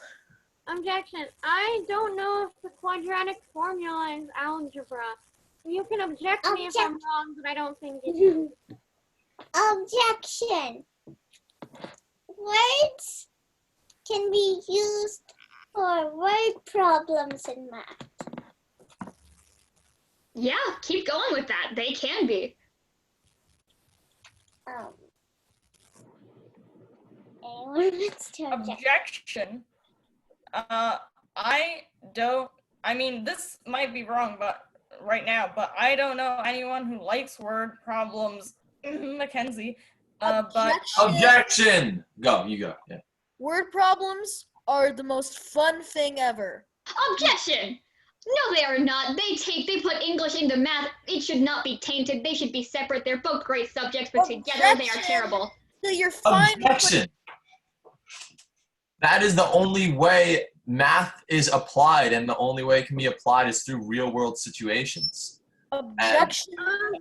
Objection. I don't know if the quadratic formula is algebra. You can object me if I'm wrong, but I don't think it is. Objection. Words can be used for word problems in math. Yeah, keep going with that. They can be. Anyone wants to object? Objection. I mean, this might be wrong, but right now, but I don't know anyone who likes word problems. Mackenzie. Objection. Go, you go. Yeah. Word problems are the most fun thing ever. Objection! No, they are not. They put English into math. It should not be tainted. They should be separate. They're both great subjects, but together they are terrible. So you're fine. Objection. That is the only way math is applied, and the only way it can be applied is through real-world situations. Objection.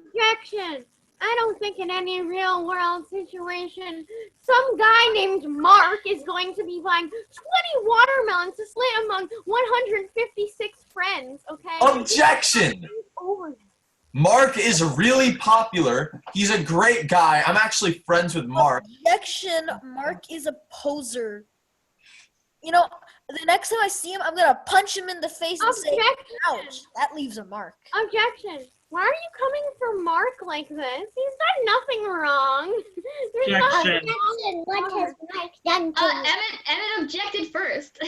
Objection. I don't think in any real world situation some guy named Mark is going to be buying 20 watermelons to split among 156 friends, okay? Objection! Mark is really popular. He's a great guy. I'm actually friends with Mark. Objection. Mark is a poser. You know, the next time I see him, I'm going to punch him in the face and say, ouch, that leaves a mark. Objection. Why are you coming for Mark like this? He's done nothing wrong. There's nothing wrong. What has Mark done to you? Emmett objected first.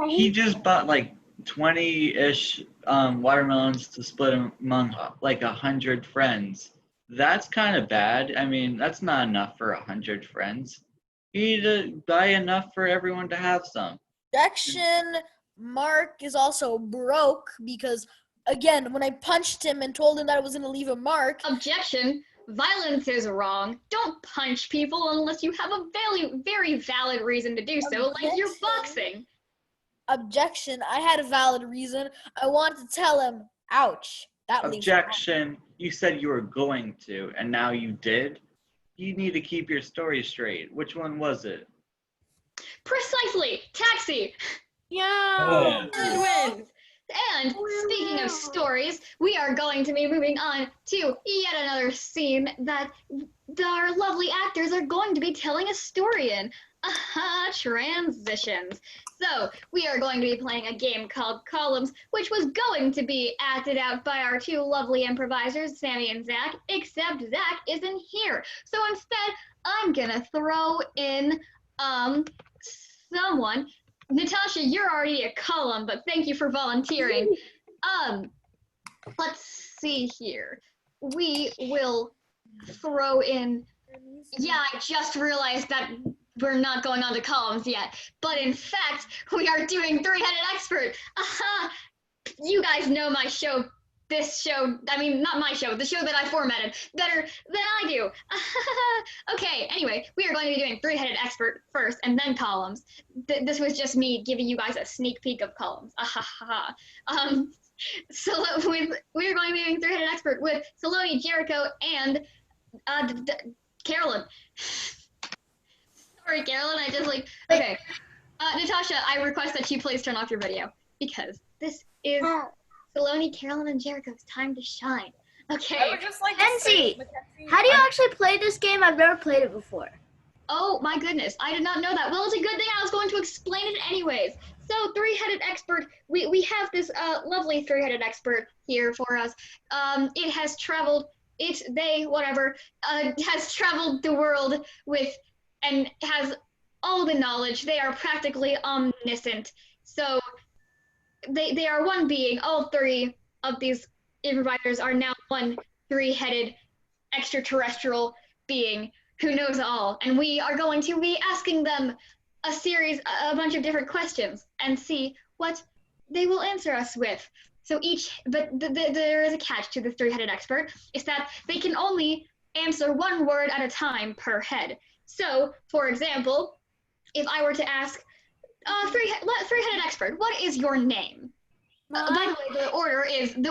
He just bought like 20-ish watermelons to split among like 100 friends. That's kind of bad. I mean, that's not enough for 100 friends. You need to buy enough for everyone to have some. Objection. Mark is also broke because again, when I punched him and told him that I was going to leave a mark. Objection. Violence is wrong. Don't punch people unless you have a very, very valid reason to do so, like you're Objection. boxing. Objection. I had a valid reason. I wanted to tell him, ouch. That leaves a mark. Objection. You said you were going to, and now you did. You need to keep your story straight. Which one was it? Precisely. Taxi. Yeah. Oh. Wins. And speaking of stories, we are going to be moving on to yet another scene that our lovely actors are going to be telling a story in. Transitions. So, we are going to be playing a game called Columns, which was going to be acted out by our two lovely improvisers, Sammy and Zach, except Zach isn't here. So instead, I'm gonna throw in someone. Natasha, you're already a column, but thank you for volunteering. Let's see here. We will throw in. Yeah, I just realized that we're not going on to columns yet, but in fact, we are doing Three-Headed Expert. You guys know my show. This show, I mean, not my show, the show that I formatted better than I do. Okay, anyway, we are going to be doing Three-Headed Expert first and then columns. This was just me giving you guys a sneak peek of columns. So we are going to be doing Three-Headed Expert with Saloni, Jericho, and Carolyn. Sorry, Carolyn, I just okay. Natasha, I request that you please turn off your video because this is Saloni, Carolyn, and Jericho's time to shine. Okay. I would just like to Mackenzie, say, Mackenzie, how do you actually play this game? I've never played it before. Oh my goodness, I did not know that. Well, it's a good thing I was going to explain it anyways. So, Three-Headed Expert, we have this lovely Three-Headed Expert here for us. It has traveled, has traveled the world with, and has all the knowledge. They are practically omniscient. So, they are one being. All three of these improvisers are now one three-headed extraterrestrial being who knows all. And we are going to be asking them a bunch of different questions and see what they will answer us with. So there is a catch to the Three-Headed Expert, is that they can only answer one word at a time per head. So, for example, if I were to ask, Three-Headed Expert, what is your name? By the way, the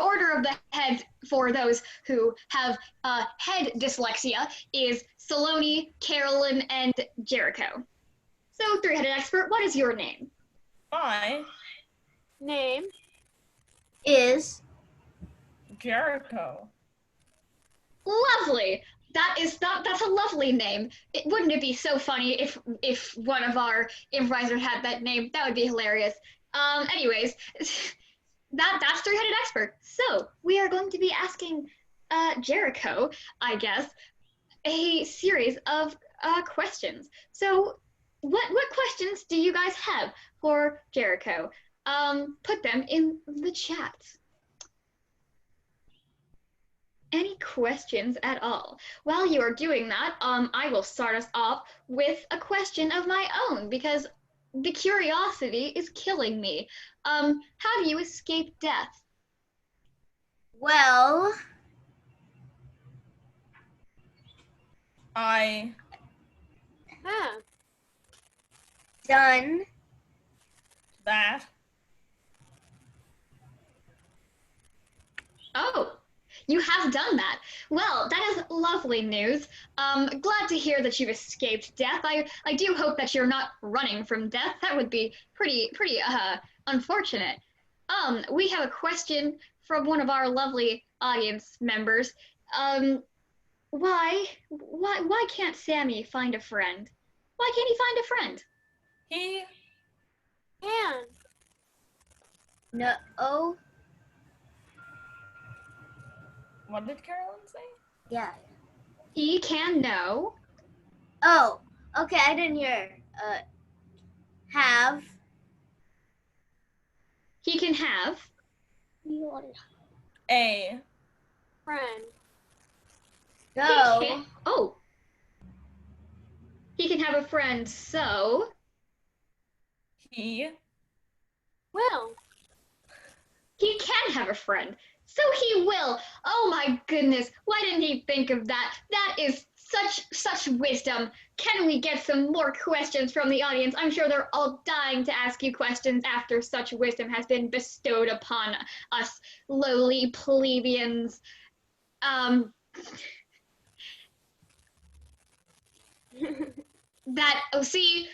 order of the heads for those who have head dyslexia is Saloni, Carolyn, and Jericho. So, Three-Headed Expert, what is your name? my Name. Is Jericho. Lovely. That's a lovely name. Wouldn't it be so funny if one of our improvisers had that name? That would be hilarious. Anyways, that's Three-Headed Expert. So we are going to be asking Jericho, I guess, a series of questions. So what questions do you guys have for Jericho? Put them in the chat. Any questions at all? While you are doing that, I will start us off with a question of my own because the curiosity is killing me. How do you escape death? well, I Huh. done. that Oh, you have done that. Well, that is lovely news. Glad to hear that you've escaped death. I do hope that you're not running from death. That would be pretty unfortunate. We have a question from one of our lovely audience members. Why can't Sammy find a friend? Why can't he find a friend? he And No. Oh, what did Carolyn say? yeah. He can know. Oh, okay. I didn't hear. Have He can have. A friend. He go. can, oh. He can have a friend, so he Will. he can have a friend. So he will. Oh my goodness. Why didn't he think of that? That is such wisdom. Can we get some more questions from the audience? I'm sure they're all dying to ask you questions after such wisdom has been bestowed upon us lowly plebeians. See,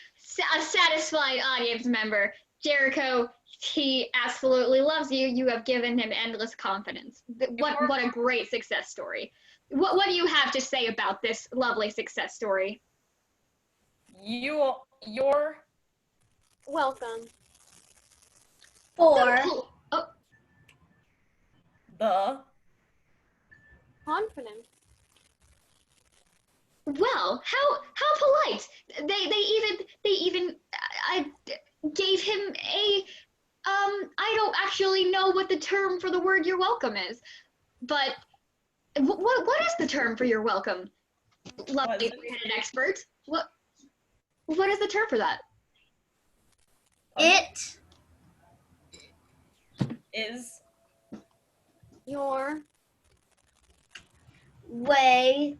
a satisfied audience member. Jericho, he absolutely loves you. You have given him endless confidence. What a great success story. What do you have to say about this lovely success story? You're Welcome. For Oh, the Confident. well, how polite. They even I gave him a I don't actually know what the term for the word you're welcome is, but what is the term for you're welcome? Lovely three-headed expert. What is the term for that? it is Your way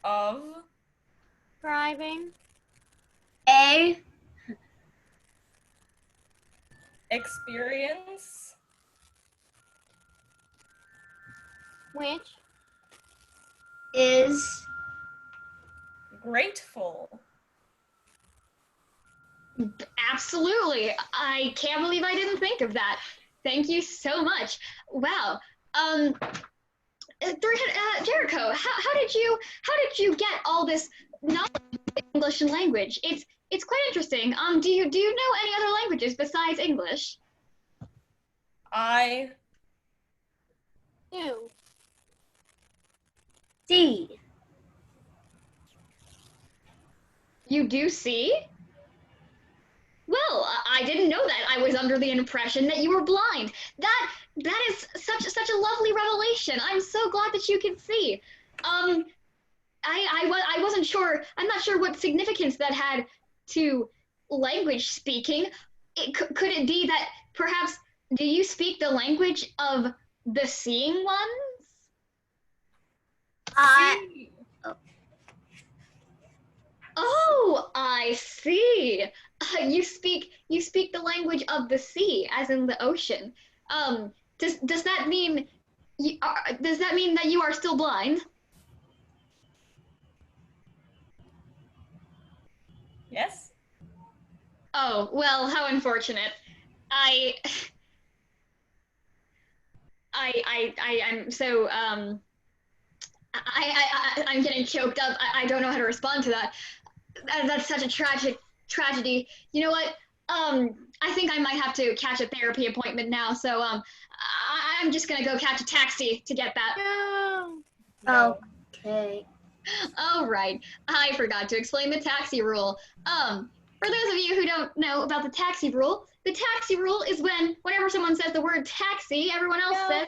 of driving a experience which is grateful. Absolutely. I can't believe I didn't think of that. Thank you so much. Wow. Jericho, how did you get all this knowledge of English language? It's quite interesting. Do you know any other languages besides English? I do. see You do see? Well, I didn't know that. I was under the impression that you were blind. That is such a lovely revelation. I'm so glad that you can see. I wasn't sure. I'm not sure what significance that had to language speaking. Could it be that perhaps do you speak the language of the seeing ones? I Oh, I see. You speak the language of the sea, as in the ocean. Does that mean that you are still blind? yes. Oh, well, how unfortunate. I'm so I'm getting choked up. I don't know how to respond to that. That's such a tragedy. You know what? I think I might have to catch a therapy appointment now. So I'm just gonna go catch a taxi to get that. No. No. okay. All right. I forgot to explain the taxi rule. For those of you who don't know about the taxi rule is whenever someone says the word taxi, everyone else No. says.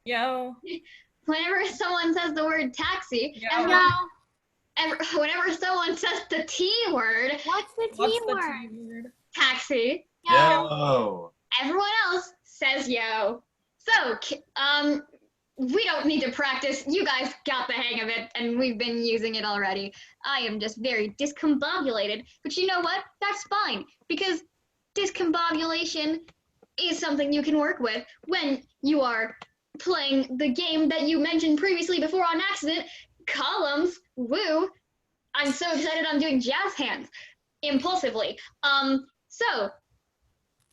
Yo. Whenever someone says the word taxi, Yo. whenever someone says the T word, What's the What's T the word? T word? taxi, Yo. everyone else says yo. So, we don't need to practice. You guys got the hang of it, and we've been using it already. I am just very discombobulated, but you know what? That's fine, because discombobulation is something you can work with when you are playing the game that you mentioned previously before on accident, Columns. Woo! I'm so excited I'm doing jazz hands impulsively. So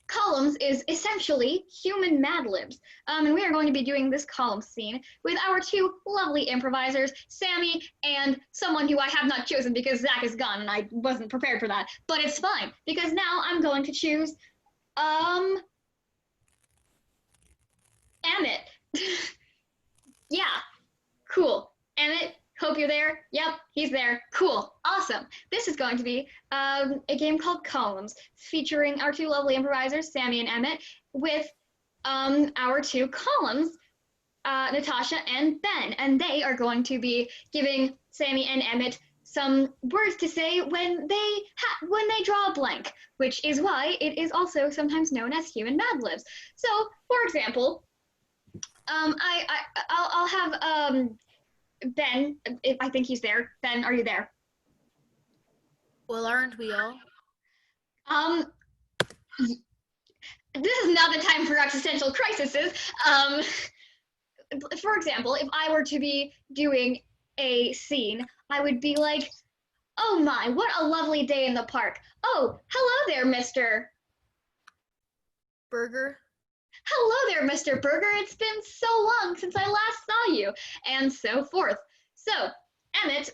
Columns is essentially human Mad Libs. And we are going to be doing this column scene with our two lovely improvisers, Sammy and someone who I have not chosen because Zach is gone and I wasn't prepared for that. But it's fine, because now I'm going to choose, Emmett. Yeah, cool. Emmett, hope you're there. Yep, he's there. Cool, awesome. This is going to be a game called Columns, featuring our two lovely improvisers, Sammy and Emmett, with our two columns, Natasha and Ben. And they are going to be giving Sammy and Emmett some words to say when they draw a blank, which is why it is also sometimes known as human Mad Libs. So, for example, I'll have Ben. I think he's there. Ben, are you there? Well, aren't we all? This is not the time for existential crises. For example, if I were to be doing a scene, I would be like, "Oh my, what a lovely day in the park. Oh, hello there, Mr. Burger? Hello there, Mr. Burger. It's been so long since I last saw you," and so forth. So, Emmett,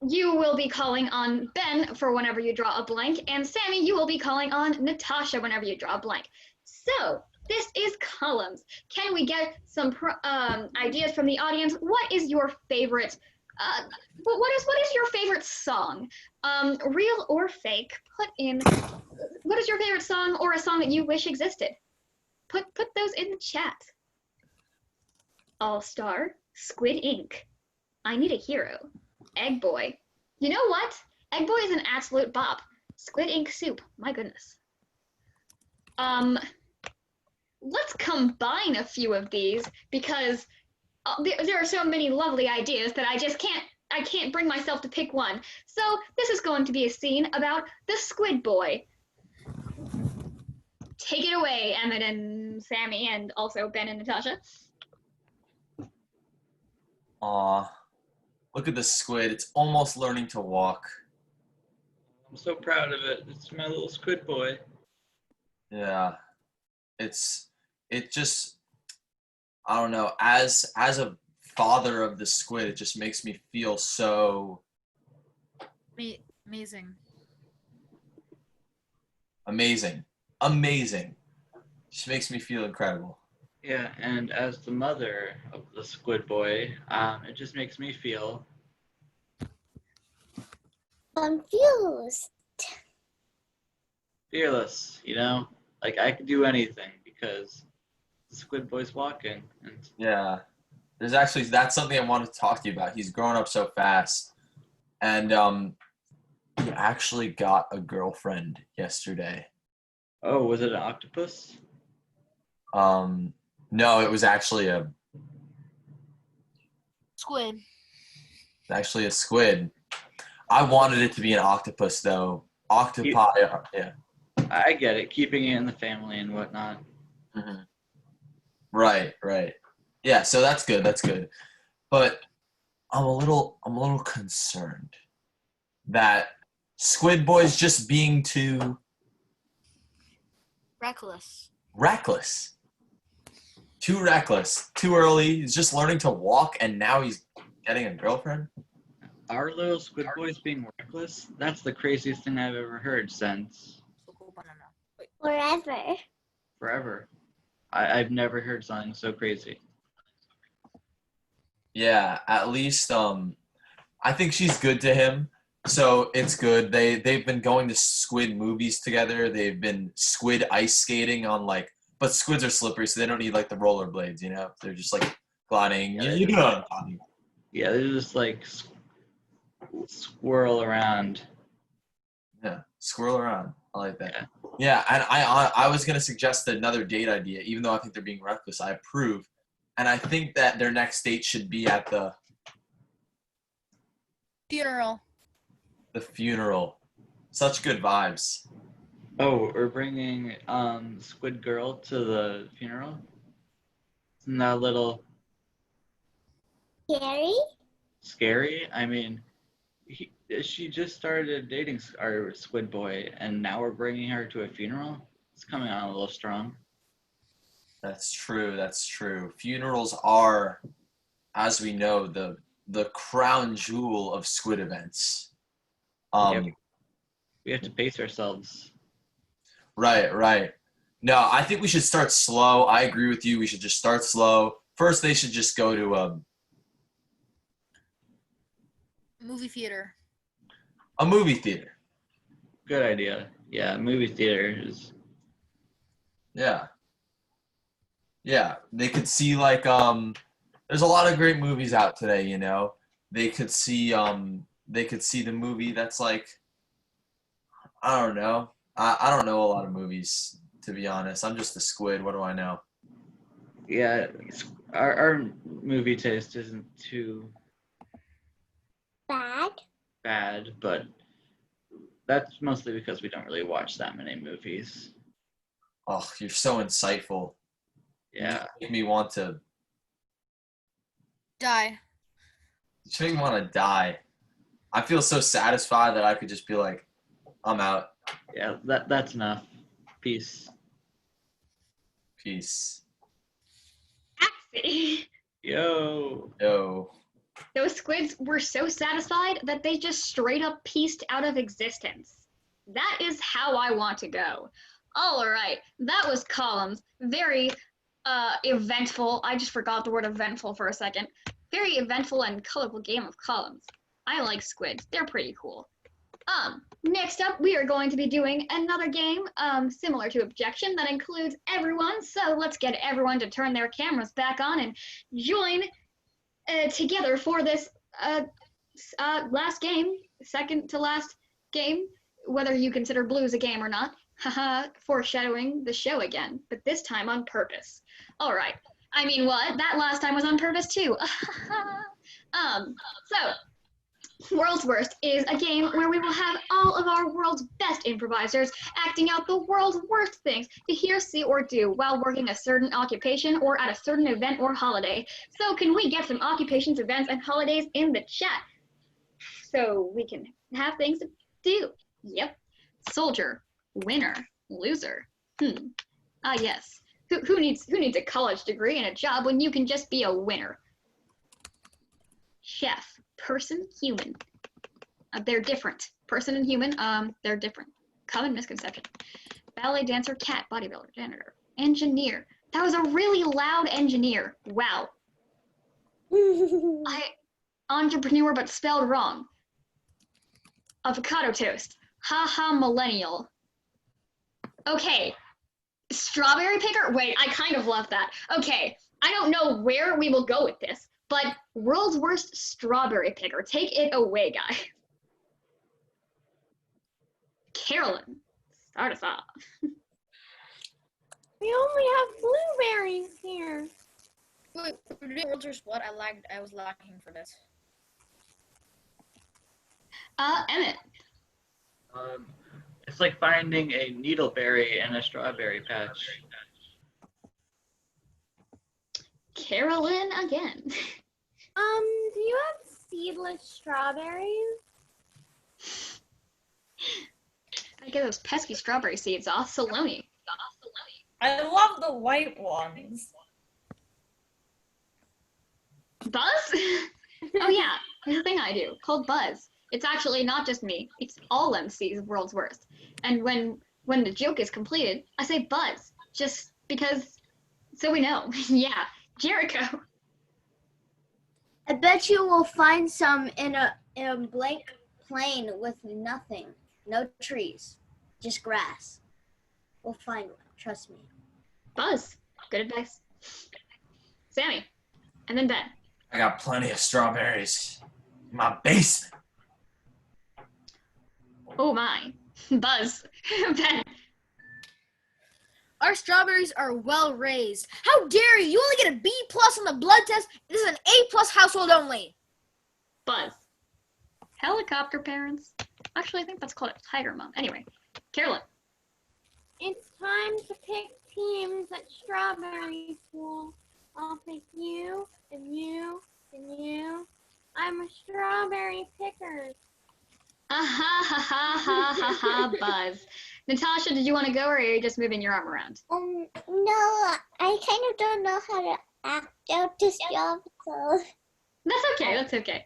you will be calling on Ben for whenever you draw a blank, and Sammy, you will be calling on Natasha whenever you draw a blank. So, this is columns. Can we get some ideas from the audience? What is your favorite? What is your favorite song? Real or fake? Put in. What is your favorite song or a song that you wish existed? Put those in the chat. All Star, Squid Ink. I Need a Hero. Egg Boy. You know what? Egg Boy is an absolute bop. Squid Ink Soup. My goodness. Let's combine a few of these because there are so many lovely ideas that I can't bring myself to pick one. So this is going to be a scene about the Squid Boy. Take it away, Emmett and Sammy, and also Ben and Natasha. Aw, look at the squid. It's almost learning to walk. I'm so proud of it. It's my little squid boy. Yeah, it just, I don't know, as a father of the squid, it just makes me feel so Amazing. amazing. Just makes me feel incredible. Yeah, and as the mother of the squid boy, it just makes me feel Confused. fearless, you know? Like I could do anything because the squid boy's walking. And Yeah, that's something I wanted to talk to you about. He's growing up so fast, and he actually got a girlfriend yesterday. oh, was it an octopus? No, it was actually Squid. a squid. I wanted it to be an octopus though. Octopi, yeah. I get it, keeping it in the family and whatnot. Mm-hmm. Right. Yeah, so that's good. But I'm a little concerned that Squid Boy's just being too reckless. Too reckless. Too early. He's just learning to walk and now he's getting a girlfriend. Our little squid boy's being reckless? That's the craziest thing I've ever heard since forever. I've never heard something so crazy. Yeah, at least I think she's good to him. So it's good. They've been going to squid movies together. They've been squid ice skating on but squids are slippery, so they don't need like the rollerblades, you know? They're just like gliding. Yeah, You know what I'm talking about. Yeah, they're just like swirl around. Yeah, swirl around. I like that. Yeah, and I was gonna suggest another date idea, even though I think they're being reckless. I approve, and I think that their next date should be at the Funeral. the funeral. Such good vibes. Oh, we're bringing Squid Girl to the funeral? Isn't that a little scary? I mean, she just started dating our Squid Boy, and now we're bringing her to a funeral? It's coming on a little strong. That's true. Funerals are, as we know, the crown jewel of squid events. We have to pace ourselves. Right. No, I think we should start slow. I agree with you. We should just start slow. First, they should just go to Movie theater. a movie theater. Good idea. Yeah, movie theater is. Yeah, they could see there's a lot of great movies out today, you know. They could see they could see the movie that's like, I don't know. I don't know a lot of movies, to be honest. I'm just a squid. What do I know? Yeah, our movie taste isn't too bad, but that's mostly because we don't really watch that many movies. Oh, you're so insightful. You Yeah. just make me want to. Die. You just make me want to die. I feel so satisfied that I could just be like, I'm out. Yeah, that's enough. Peace. Peace. Axie. Yo. Yo. Those squids were so satisfied that they just straight up pieced out of existence. That is how I want to go. All right, that was Columns. Very eventful. I just forgot the word eventful for a second. Very eventful and colorful game of Columns. I like squids. They're pretty cool. Next up, we are going to be doing another game similar to Objection that includes everyone. So let's get everyone to turn their cameras back on and join together for this last game, second to last game, whether you consider Blues a game or not. Haha, foreshadowing the show again, but this time on purpose. All right. I mean, what? That last time was on purpose too. So World's Worst is a game where we will have all of our world's best improvisers acting out the world's worst things to hear, see, or do while working a certain occupation or at a certain event or holiday. So can we get some occupations, events, and holidays in the chat so we can have things to do? Yep. Soldier, winner, loser. Yes. Who needs a college degree and a job when you can just be a winner? Chef, person, human. They're different. Person and human, they're different. Common misconception. Ballet dancer, cat, bodybuilder, janitor, engineer. That was a really loud engineer. Wow. Entrepreneur, but spelled wrong. Avocado toast. Haha, millennial. Okay. Strawberry picker? Wait, I kind of love that. Okay, I don't know where we will go with this, but World's Worst Strawberry Picker. Take it away, guys. Carolyn, start us off. We only have blueberries here. Wait, we're doing World's Worst what? I was lacking for this. Emmett. It's like finding a needleberry in a strawberry patch. Carolyn again. Do you have seedless strawberries? I get those pesky strawberry seeds off Saloni. I love the white ones. Buzz? Oh yeah, there's a thing I do called Buzz. It's actually not just me. It's all MCs of World's Worst. And when the joke is completed, I say Buzz, just because, so we know. Yeah, Jericho. I bet you will find some in a blank plain with nothing, no trees, just grass. We'll find one, trust me. Buzz. Good advice. Sammy. And then Ben. I got plenty of strawberries in my basement. Oh my. Buzz. Ben. Our strawberries are well raised. How dare you? You only get a B+ on the blood test. This is an A+ household only. Buzz. Helicopter parents. Actually, I think that's called a tiger mom. Anyway, Carolyn. It's time to pick teams at Strawberry School. I'll pick you, and you, and you. I'm a strawberry picker. Ha ha ha ha ha ha, Buzz. Natasha, did you want to go, or are you just moving your arm around? No, I kind of don't know how to act out this job, so. That's okay. That's okay.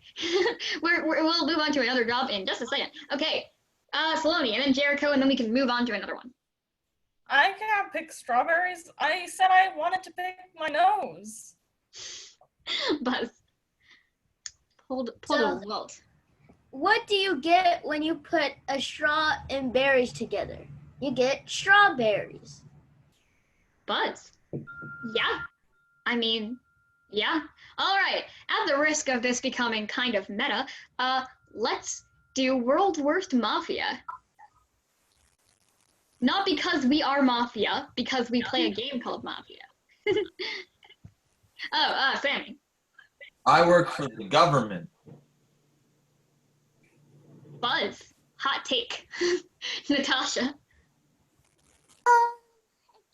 We'll move on to another job in just a second. Okay, Saloni, and then Jericho, and then we can move on to another one. I can't pick strawberries. I said I wanted to pick my nose. Buzz. Pulled a Walt. What do you get when you put a straw and berries together? You get strawberries. Buzz. Yeah. I mean, yeah. All right. At the risk of this becoming kind of meta, let's do World's Worst Mafia. Not because we are Mafia, because we play a game called Mafia. Sammy. I work for the government. Buzz. Hot take. Natasha.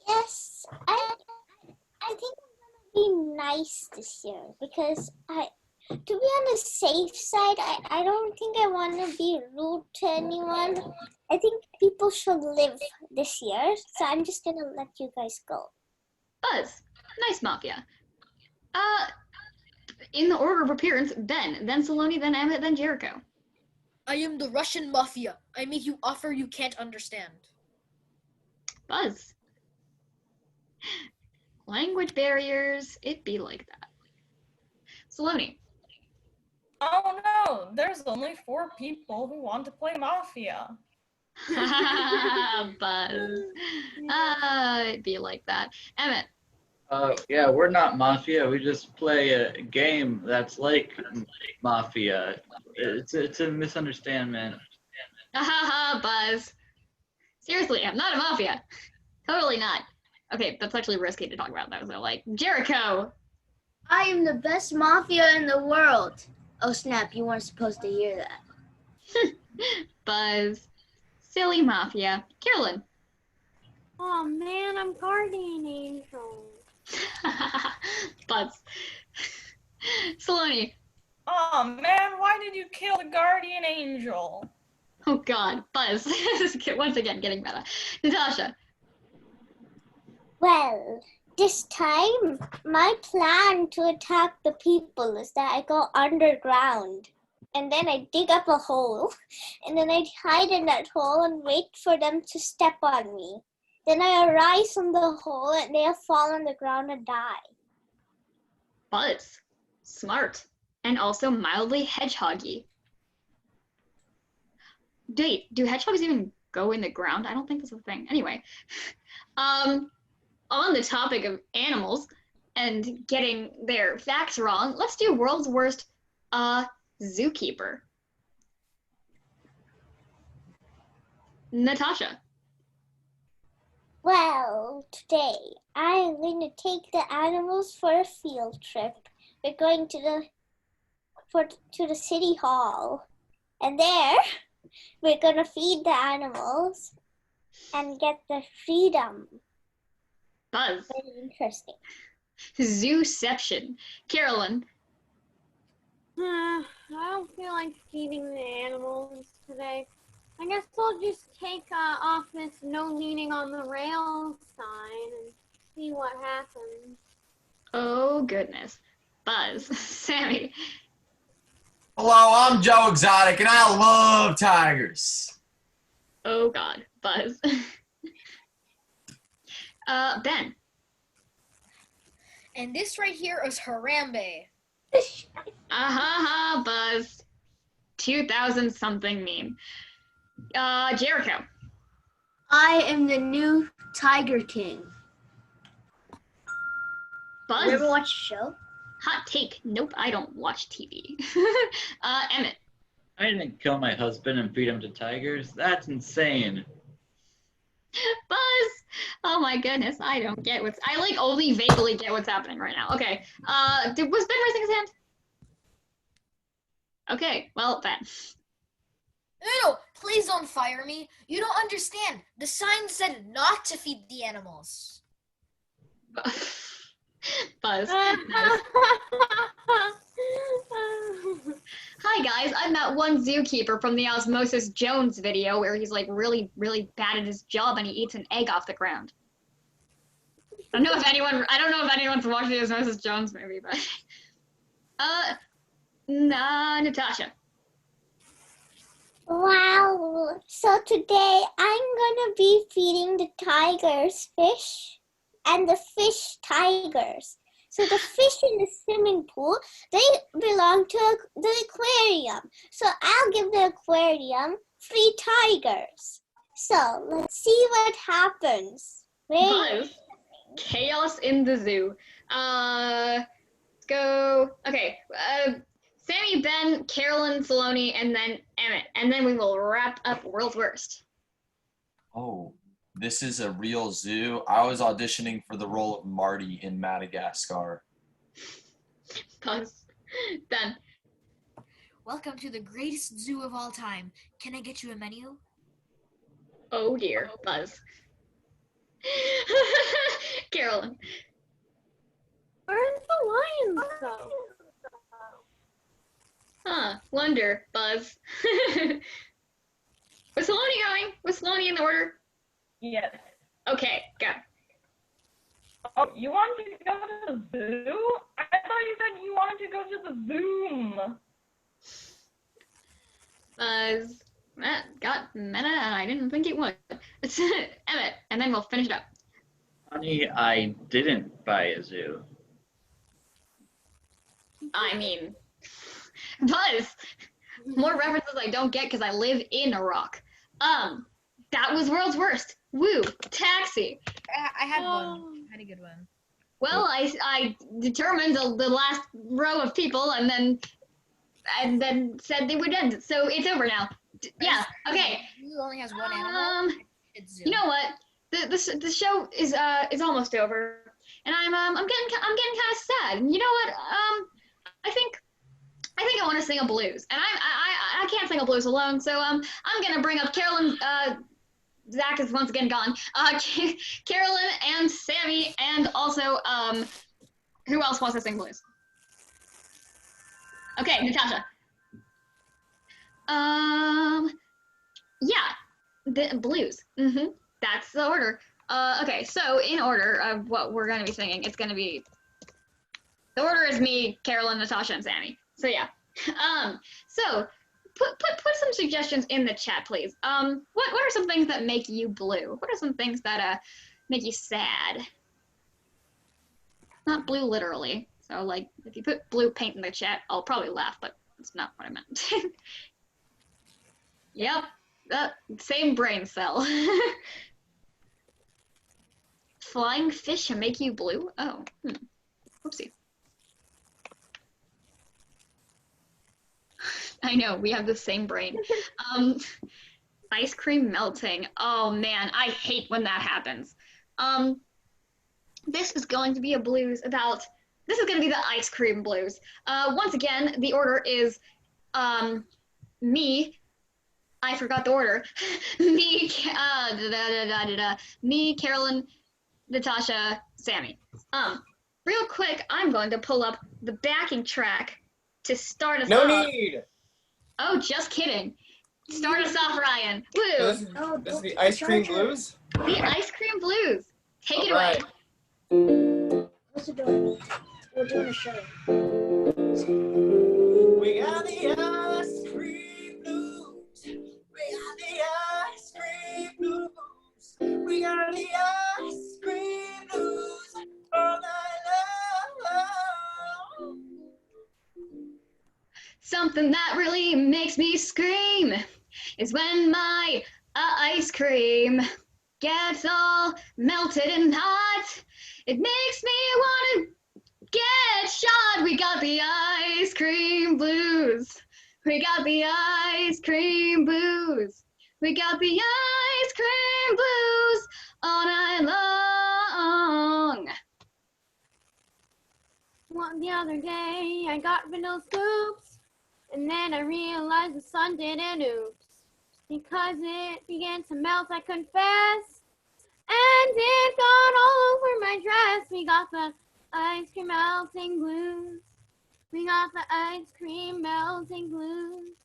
Yes, I think I'm gonna be nice this year because to be on the safe side, I don't think I want to be rude to anyone. I think people should live this year, so I'm just gonna let you guys go. Buzz. Nice Mafia. In the order of appearance, Ben, then Saloni, then Emmett, then Jericho. I am the Russian Mafia. I make you offer you can't understand. Buzz. Language barriers, it be like that. Saloni. Oh no, there's only 4 people who want to play Mafia. Buzz. It'd be like that. Emmett. Yeah, we're not Mafia. We just play a game that's like Mafia. It's a misunderstanding. Buzz. Seriously, I'm not a Mafia. Totally not. Okay, that's actually risky to talk about though, so like, Jericho. I am the best Mafia in the world. Oh snap, you weren't supposed to hear that. Buzz. Silly Mafia. Carolyn. Oh man, I'm guardian angel. Buzz. Saloni. Oh man, why did you kill the guardian angel? Oh god, Buzz. Once again, getting better. Natasha. Well, this time, my plan to attack the people is that I go underground. And then I dig up a hole. And then I hide in that hole and wait for them to step on me. Then I arise from the hole and they'll fall on the ground and die. Buzz. Smart. And also mildly hedgehoggy. Wait, do hedgehogs even go in the ground? I don't think that's a thing. Anyway. On the topic of animals and getting their facts wrong, let's do World's Worst zookeeper. Natasha. Well, today I'm going to take the animals for a field trip. We're going to the city hall, and there we're going to feed the animals and get their freedom. Buzz. Very interesting. Zooception. Carolyn. I don't feel like feeding the animals today. I guess I'll just take off this no leaning on the rails sign and see what happens. Oh, goodness. Buzz. Sammy. Hello, I'm Joe Exotic, and I love tigers. Oh, God. Buzz. Ben. And this right here is Harambe. Buzz. 2000 something meme. Jericho. I am the new Tiger King. Buzz. You ever watch a show? Hot take. Nope, I don't watch TV. Emmett. I didn't kill my husband and feed him to tigers. That's insane. Buzz. Oh my goodness, I don't get I like only vaguely get what's happening right now. Okay, was Ben raising his hand? Okay, well, Ben. No, please don't fire me. You don't understand. The sign said not to feed the animals. Buzz. Hi guys, I'm that one zookeeper from the Osmosis Jones video where he's like really, really bad at his job and he eats an egg off the ground. I don't know if anyone's watched the Osmosis Jones movie, but Natasha. Wow. So today I'm gonna be feeding the tigers fish and the fish tigers. So the fish in the swimming pool, they belong to the aquarium. So I'll give the aquarium free tigers. So let's see what happens. Buzz. Chaos in the zoo. Let's go. Okay. Sammy, Ben, Carolyn, Saloni, and then Emmett. And then we will wrap up World's Worst. Oh, this is a real zoo. I was auditioning for the role of Marty in Madagascar. Pause. Done. Welcome to the greatest zoo of all time. Can I get you a menu? Oh dear. Buzz. Carolyn. Where's the lions go? Huh. Wonder. Buzz. Was Saloni going? Was Saloni in the order? Yes. Okay, go. Oh, you wanted to go to the zoo? I thought you said you wanted to go to the Zoom. Buzz. That got meta, and I didn't think it would. It's Emmett, and then we'll finish it up. Honey, I didn't buy a zoo. I mean, Buzz. More references I don't get because I live in a rock. That was World's Worst. Woo. Taxi. I had one. I had a good one. Well, I determined the last row of people and then said they would end. So it's over now. Yeah. Okay. Who only has one animal? You know what? The show is almost over, and I'm getting kind of sad. And you know what? I think I want to sing a blues, and I can't sing a blues alone. So I'm gonna bring up Carolyn. Zach is once again gone. Carolyn and Sammy, and also who else wants to sing blues? Okay, Natasha. Yeah, the blues. That's the order. Okay, so in order of what we're gonna be singing, it's gonna be. The order is me, Carolyn, Natasha, and Sammy. So yeah. So put some suggestions in the chat, please. What are some things that make you blue? What are some things that make you sad? Not blue literally. So like if you put blue paint in the chat, I'll probably laugh, but that's not what I meant. Yep. That same brain cell. Flying fish make you blue? Oh. Whoopsie. I know, we have the same brain. Ice cream melting. Oh man, I hate when that happens. This is going to be a blues about, this is going to be the ice cream blues. Once again, the order is me, I forgot the order. Me, me, Carolyn, Natasha, Sammy. Real quick, I'm going to pull up the backing track to start us off. No need. Oh, just kidding. Start us off, Ryan. Woo. This is the ice cream blues. The ice cream blues. Take it Alright. away. What's it doing? We're doing a show. We got the ice cream blues. We got the ice cream blues. We got the ice cream blues all night long. Something that really makes me scream is when my ice cream gets all melted and hot. It makes me want to get shot. We got the ice cream blues. We got the ice cream blues. We got the ice cream blues all night long. Well, the other day I got vanilla scoops, and then I realized the sun did an oops. Because it began to melt, I confess, and it got all over my dress. We got the ice cream melting blues. We got the ice cream melting blues.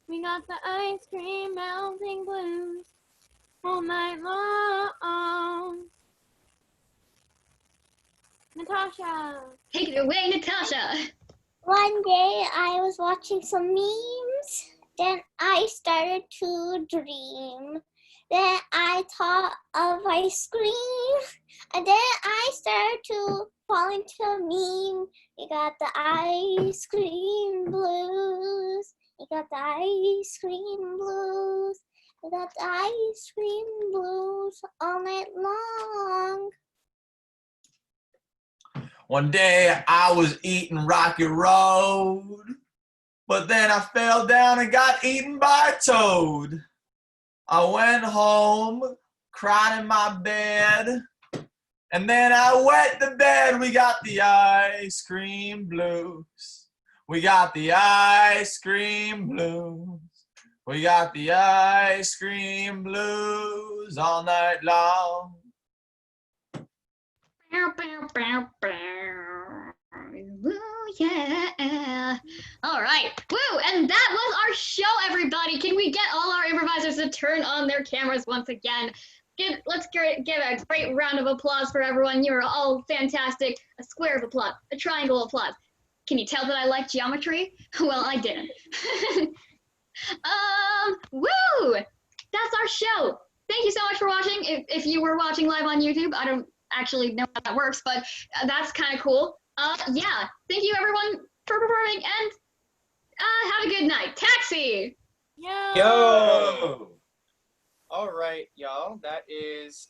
We got the ice cream melting blues all night long. Natasha. Take it away, Natasha. One day I was watching some memes. Then I started to dream. Then I thought of ice cream. And then I started to fall into a meme. We got the ice cream blues. We got the ice cream blues. We got the ice cream blues all night long. One day I was eating Rocky Road. But then I fell down and got eaten by a toad. I went home, cried in my bed, and then I wet the bed. We got the ice cream blues. We got the ice cream blues. We got the ice cream blues all night long. Bow, bow, bow, bow. Woo, yeah. All right. Woo! And that was our show, everybody. Can we get all our improvisers to turn on their cameras once again? Let's give a great round of applause for everyone. You're all fantastic. A square of applause, a triangle of applause. Can you tell that I like geometry? Well, I didn't. Woo! That's our show. Thank you so much for watching. If you were watching live on YouTube, I don't actually know how that works, but that's kind of cool. Yeah, thank you everyone for performing, and have a good night. Taxi! Yo! Yo! All right, y'all. That is